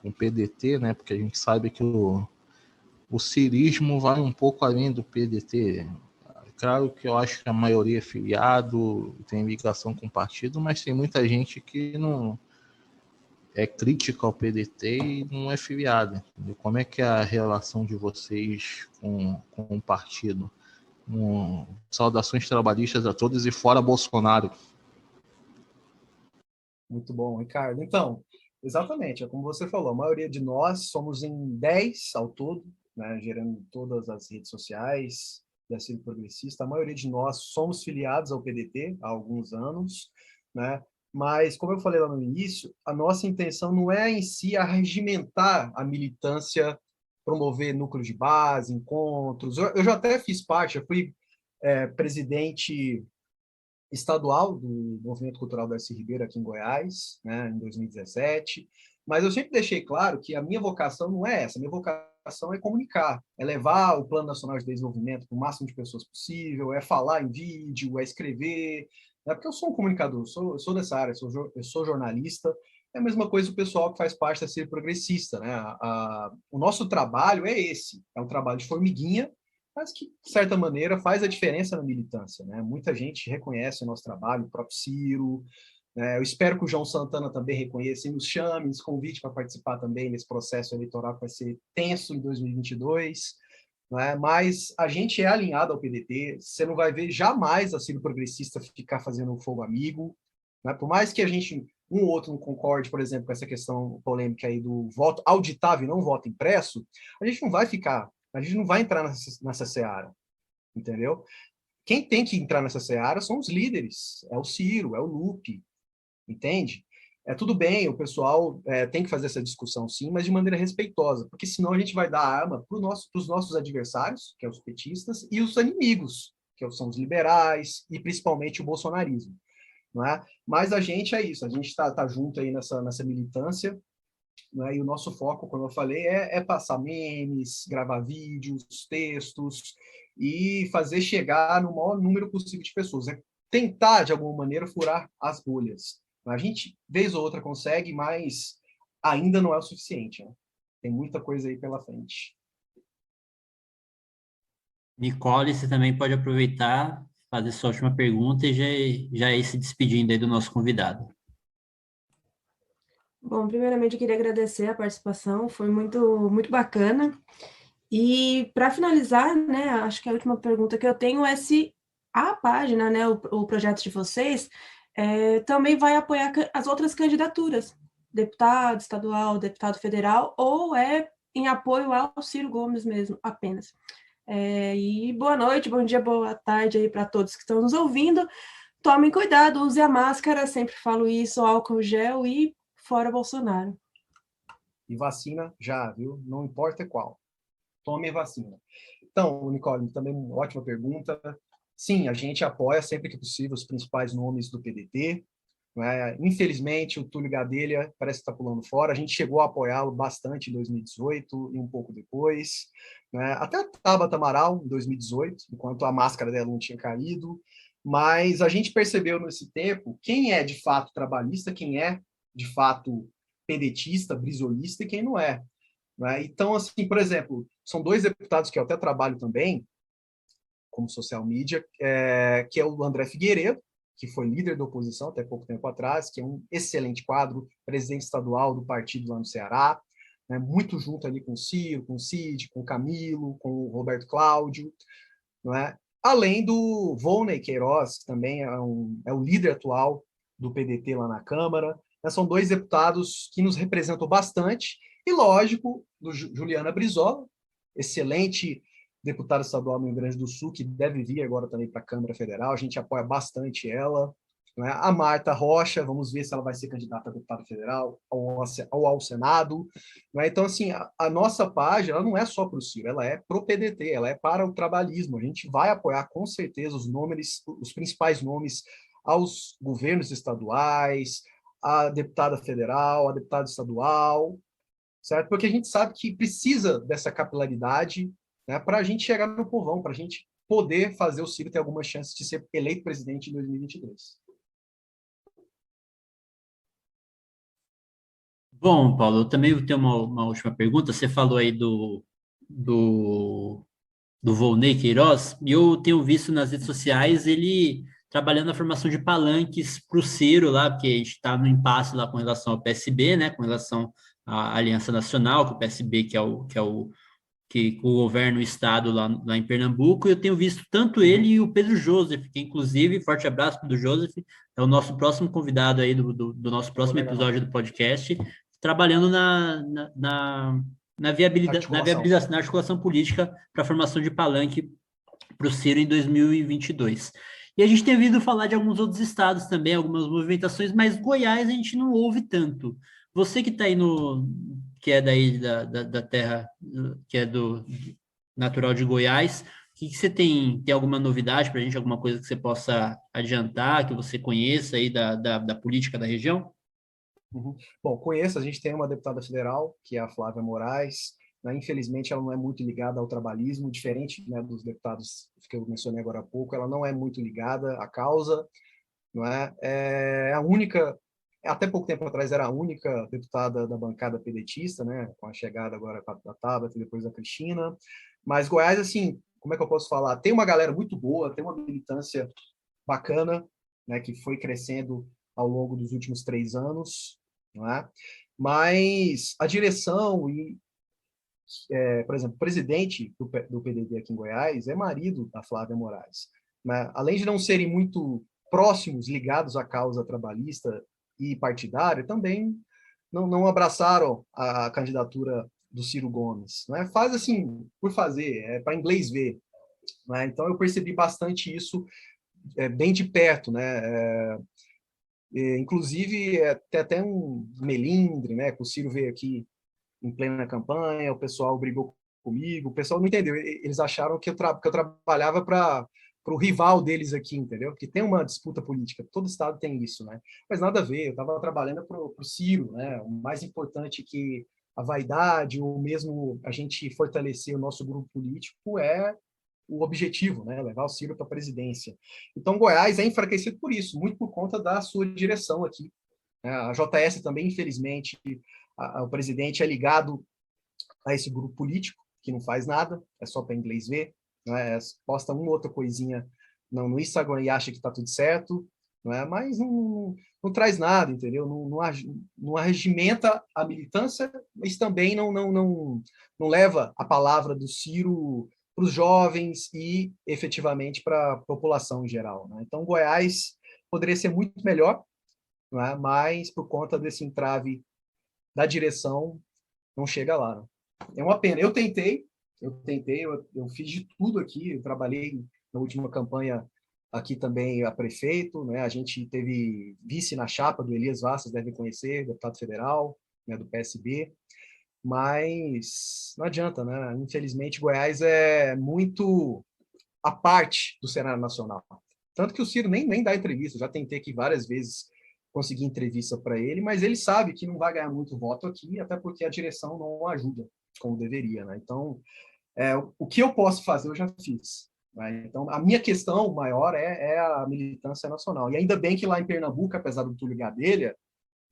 C: o PDT, né? Porque a gente sabe que o cirismo vai um pouco além do PDT. Claro que eu acho que a maioria é filiado, tem ligação com o partido, mas tem muita gente que não é crítica ao PDT e não é filiada. Como é que é a relação de vocês com o partido? Saudações trabalhistas a todos e fora Bolsonaro.
D: Muito bom, Ricardo. Então, exatamente, é como você falou, a maioria de nós somos em 10 ao todo, né, gerando todas as redes sociais da Ciro Progressista. A maioria de nós somos filiados ao PDT há alguns anos, né? Mas, como eu falei lá no início, a nossa intenção não é em si arregimentar a militância, promover núcleo de base, encontros. Eu já até fiz parte, eu fui presidente estadual do Movimento Cultural Darcy Ribeiro aqui em Goiás, né, em 2017, Mas eu sempre deixei claro que a minha vocação não é essa. A minha vocação é comunicar, é levar o Plano Nacional de Desenvolvimento para o máximo de pessoas possível, é falar em vídeo, é escrever. É porque eu sou um comunicador, eu sou dessa área, eu sou jornalista. É a mesma coisa o pessoal que faz parte da Ser Progressista, né? O nosso trabalho é esse, é um trabalho de formiguinha, mas que, de certa maneira, faz a diferença na militância, né? Muita gente reconhece o nosso trabalho, o próprio Ciro, né? Eu espero que o João Santana também reconheça e nos chame, nos convide para participar também desse processo eleitoral que vai ser tenso em 2022, né? Mas a gente é alinhado ao PDT, você não vai ver jamais a Ciro Progressista ficar fazendo um fogo amigo, né? Por mais que a gente, um ou outro, não concorde, por exemplo, com essa questão polêmica aí do voto auditável e não voto impresso, a gente não vai ficar, a gente não vai entrar nessa seara, entendeu? Quem tem que entrar nessa seara são os líderes, é o Ciro, é o Lupe, entende? É tudo bem, o pessoal tem que fazer essa discussão sim, mas de maneira respeitosa, porque senão a gente vai dar arma para os nossos adversários, que é os petistas, e os inimigos, que são os liberais e principalmente o bolsonarismo. Não é? Mas a gente é isso, a gente está junto aí nessa militância, né? E o nosso foco, como eu falei, é passar memes, gravar vídeos, textos e fazer chegar no maior número possível de pessoas. É tentar, de alguma maneira, furar as bolhas. A gente, vez ou outra, consegue, mas ainda não é o suficiente. Né? Tem muita coisa aí pela frente.
A: Nicole, você também pode aproveitar, fazer sua última pergunta e já ir se despedindo aí do nosso convidado.
B: Bom, primeiramente eu queria agradecer a participação, foi muito bacana. E para finalizar, né, acho que a última pergunta que eu tenho é se a página, né, o projeto de vocês, também vai apoiar as outras candidaturas, deputado estadual, deputado federal, ou é em apoio ao Ciro Gomes mesmo, apenas. E boa noite, bom dia, boa tarde aí para todos que estão nos ouvindo. Tomem cuidado, use a máscara, sempre falo isso, álcool gel e fora Bolsonaro.
D: E vacina já, viu? Não importa qual. Tome a vacina. Então, Nicole, também uma ótima pergunta. Sim, a gente apoia sempre que possível os principais nomes do PDT. Né? Infelizmente, o Túlio Gadelha parece que está pulando fora. A gente chegou a apoiá-lo bastante em 2018 e um pouco depois. Né? Até a Tabata Amaral, em 2018, enquanto a máscara dela não tinha caído. Mas a gente percebeu nesse tempo quem é de fato trabalhista, quem é de fato pedetista, brisolista e quem não é. Né? Então, assim, por exemplo, são dois deputados que eu até trabalho também, como social media, que é o André Figueiredo, que foi líder da oposição até pouco tempo atrás, que é um excelente quadro, presidente estadual do partido lá no Ceará, né, muito junto ali com o Ciro, com o Cid, com o Camilo, com o Roberto Cláudio, não é? Além do Volney Queiroz, que também é o líder atual do PDT lá na Câmara. São dois deputados que nos representam bastante, e, lógico, do Juliana Brizola, excelente deputada estadual no Rio Grande do Sul, que deve vir agora também para a Câmara Federal, a gente apoia bastante ela. Né? A Marta Rocha, vamos ver se ela vai ser candidata a deputada federal ou ao Senado. Né? Então, assim, a nossa página ela não é só para o Ciro, ela é para o PDT, ela é para o trabalhismo. A gente vai apoiar, com certeza, os principais nomes aos governos estaduais, a deputada federal, a deputada estadual, certo? Porque a gente sabe que precisa dessa capilaridade, né, para a gente chegar no povão, para a gente poder fazer o Ciro ter alguma chance de ser eleito presidente em 2022.
A: Bom, Paulo, eu também tenho uma última pergunta. Você falou aí do Volney Queiroz, e eu tenho visto nas redes sociais ele trabalhando na formação de palanques para o Ciro lá, porque a gente está no impasse lá com relação ao PSB, né, com relação à Aliança Nacional, com o PSB, que governa o estado lá em Pernambuco, e eu tenho visto tanto ele e o Pedro Joseph, que inclusive, forte abraço para o Joseph, é o nosso próximo convidado aí do nosso próximo episódio do podcast, trabalhando na viabilização, na articulação política para a formação de palanque para o Ciro em 2022. E a gente tem ouvido falar de alguns outros estados também, algumas movimentações, mas Goiás a gente não ouve tanto. Você que está aí que é daí da terra, que é do natural de Goiás, que você tem alguma novidade para a gente, alguma coisa que você possa adiantar, que você conheça aí da política da região?
D: Uhum. Bom, conheço, a gente tem uma deputada federal, que é a Flávia Moraes, né? Infelizmente, ela não é muito ligada ao trabalhismo, diferente, né, dos deputados que eu mencionei agora há pouco, ela não é muito ligada à causa, não é? É a única, até pouco tempo atrás, era a única deputada da bancada pedetista, né, com a chegada agora da Tabata e depois da Cristina, mas Goiás, assim, como é que eu posso falar? Tem uma galera muito boa, tem uma militância bacana, né, que foi crescendo ao longo dos últimos 3 anos, não é? Mas a direção e, por exemplo, o presidente do PDT aqui em Goiás é marido da Flávia Moraes. Né? Além de não serem muito próximos, ligados à causa trabalhista e partidária, também não abraçaram a candidatura do Ciro Gomes. Né? Faz assim, por fazer, é para inglês ver. Né? Então, eu percebi bastante isso bem de perto, né? Inclusive, tem até um melindre, né? Que o Ciro veio aqui em plena campanha, o pessoal brigou comigo, o pessoal não entendeu, eles acharam que que eu trabalhava para o rival deles aqui, entendeu? Que tem uma disputa política, todo estado tem isso, né? Mas nada a ver, eu estava trabalhando para o Ciro, né? O mais importante que a vaidade, ou mesmo a gente fortalecer o nosso grupo político é o objetivo, né? Levar o Ciro para a presidência. Então, Goiás é enfraquecido por isso, muito por conta da sua direção aqui. A JS também, infelizmente, o presidente é ligado a esse grupo político, que não faz nada, é só para inglês ver, né? Posta uma outra coisinha no Instagram e acha que está tudo certo, não é? Mas não traz nada, entendeu? Não arregimenta a militância, mas também não leva a palavra do Ciro para os jovens e efetivamente para a população em geral. Né? Então, Goiás poderia ser muito melhor, não é? Mas por conta desse entrave da direção, não chega lá. Né? É uma pena. Eu fiz de tudo aqui, eu trabalhei na última campanha aqui também a prefeito, né? A gente teve vice na chapa do Elias Vaz, vocês devem conhecer, deputado federal, né, do PSB, mas não adianta, né? Infelizmente, Goiás é muito a parte do cenário nacional. Tanto que o Ciro nem dá entrevista, já tentei aqui várias vezes conseguir entrevista para ele, mas ele sabe que não vai ganhar muito voto aqui, até porque a direção não ajuda como deveria, né? Então, o que eu posso fazer, eu já fiz. Né? Então, a minha questão maior é a militância nacional. E ainda bem que lá em Pernambuco, apesar do Túlio Gadelha,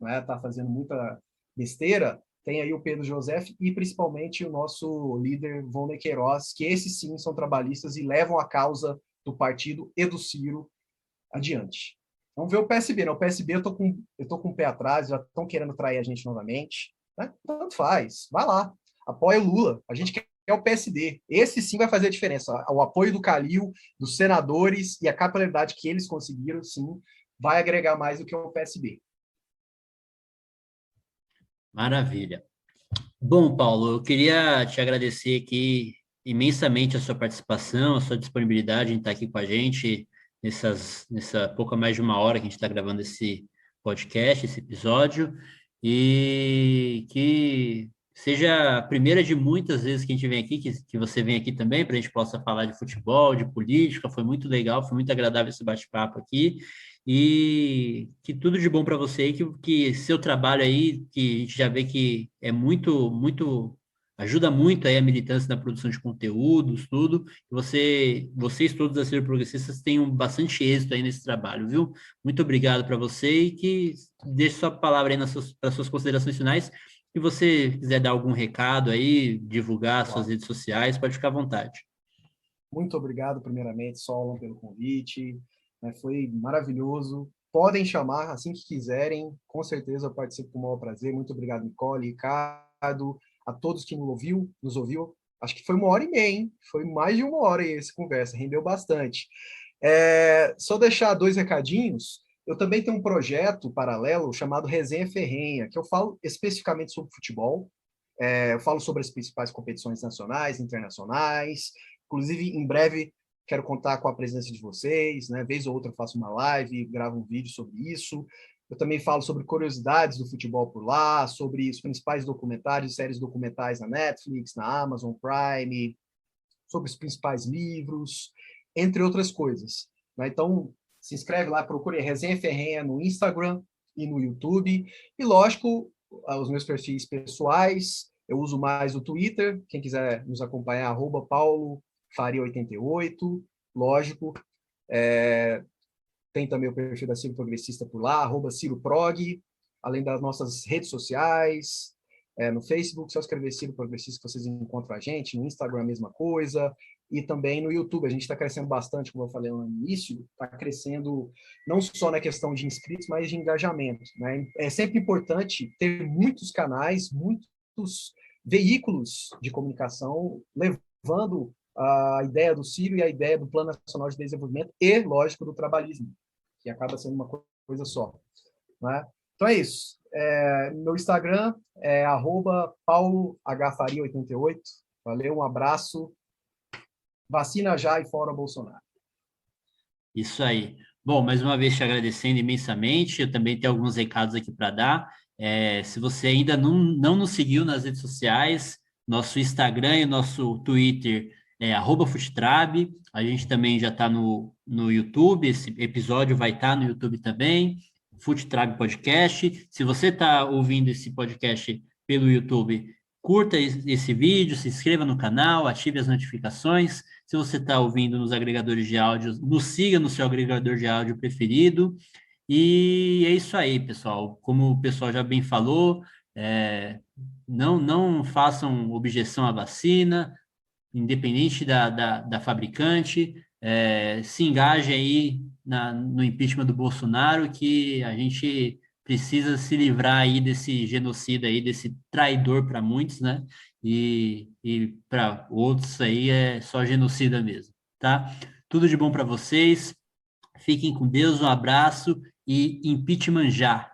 D: né, tá fazendo muita besteira, tem aí o Pedro Joseph e principalmente o nosso líder Volney Queiroz, que esses sim são trabalhistas e levam a causa do partido e do Ciro adiante. Vamos ver o PSB, né? O PSB eu tô com o pé atrás, já estão querendo trair a gente novamente. Né? Tanto faz, vai lá, apoia o Lula. A gente quer o PSD. Esse sim vai fazer a diferença. O apoio do Calil, dos senadores e a capilaridade que eles conseguiram, sim, vai agregar mais do que o PSB.
A: Maravilha. Bom, Paulo, eu queria te agradecer aqui imensamente a sua participação, a sua disponibilidade em estar aqui com a gente nessa pouco mais de uma hora que a gente está gravando esse podcast, esse episódio, e que seja a primeira de muitas vezes que a gente vem aqui, que você vem aqui também, para a gente possa falar de futebol, de política. Foi muito legal, foi muito agradável esse bate-papo aqui. E que tudo de bom para você aí, que seu trabalho aí, que a gente já vê que é muito, ajuda muito aí a militância na produção de conteúdos, tudo. Vocês todos da Ser Progressistas tenham bastante êxito aí nesse trabalho, viu? Muito obrigado para você e que deixe sua palavra aí para suas considerações finais. Se você quiser dar algum recado aí, divulgar suas redes sociais, pode ficar à vontade.
D: Muito obrigado, primeiramente, Solon, pelo convite. Foi maravilhoso. Podem chamar assim que quiserem. Com certeza eu participo com o maior prazer. Muito obrigado, Nicole, Ricardo, a todos que nos ouviu. Acho que foi 1h30, hein? Foi mais de 1 hora aí essa conversa. Rendeu bastante. Só deixar 2 recadinhos. Eu também tenho um projeto paralelo chamado Resenha Ferrenha, que eu falo especificamente sobre futebol. Eu falo sobre as principais competições nacionais, internacionais. Inclusive, em breve, quero contar com a presença de vocês. Né? Vez ou outra eu faço uma live, gravo um vídeo sobre isso. Eu também falo sobre curiosidades do futebol por lá, sobre os principais documentários, séries documentais na Netflix, na Amazon Prime, sobre os principais livros, entre outras coisas. Né? Então, se inscreve lá, procure Resenha Ferrenha no Instagram e no YouTube. E, lógico, os meus perfis pessoais, eu uso mais o Twitter, quem quiser nos acompanhar, @paulofaria88, lógico. Tem também o perfil da Ciro Progressista por lá, @CiroProg, além das nossas redes sociais, no Facebook, só escrever Ciro Progressista que vocês encontram a gente, no Instagram a mesma coisa, e também no YouTube. A gente está crescendo bastante, como eu falei no início, está crescendo não só na questão de inscritos, mas de engajamento, né? É sempre importante ter muitos canais, muitos veículos de comunicação levando a ideia do Ciro e a ideia do Plano Nacional de Desenvolvimento e, lógico, do trabalhismo, que acaba sendo uma coisa só, né? Então é isso. Meu Instagram é @paulohfaria88. Valeu, um abraço. Vacina já e fora Bolsonaro.
A: Isso aí. Bom, mais uma vez te agradecendo imensamente. Eu também tenho alguns recados aqui para dar. Se você ainda não nos seguiu nas redes sociais, nosso Instagram e nosso Twitter é @Futrab. A gente também já está no YouTube. Esse episódio vai estar no YouTube também. Futrab Podcast. Se você está ouvindo esse podcast pelo YouTube, curta esse vídeo, se inscreva no canal, ative as notificações. Se você está ouvindo nos agregadores de áudio, nos siga no seu agregador de áudio preferido. E é isso aí, pessoal. Como o pessoal já bem falou, não façam objeção à vacina, independente da fabricante. Se engajem aí no impeachment do Bolsonaro, que a gente precisa se livrar aí desse genocida aí, desse traidor para muitos, né? E para outros aí é só genocida mesmo, tá? Tudo de bom para vocês. Fiquem com Deus, um abraço e impeachment já!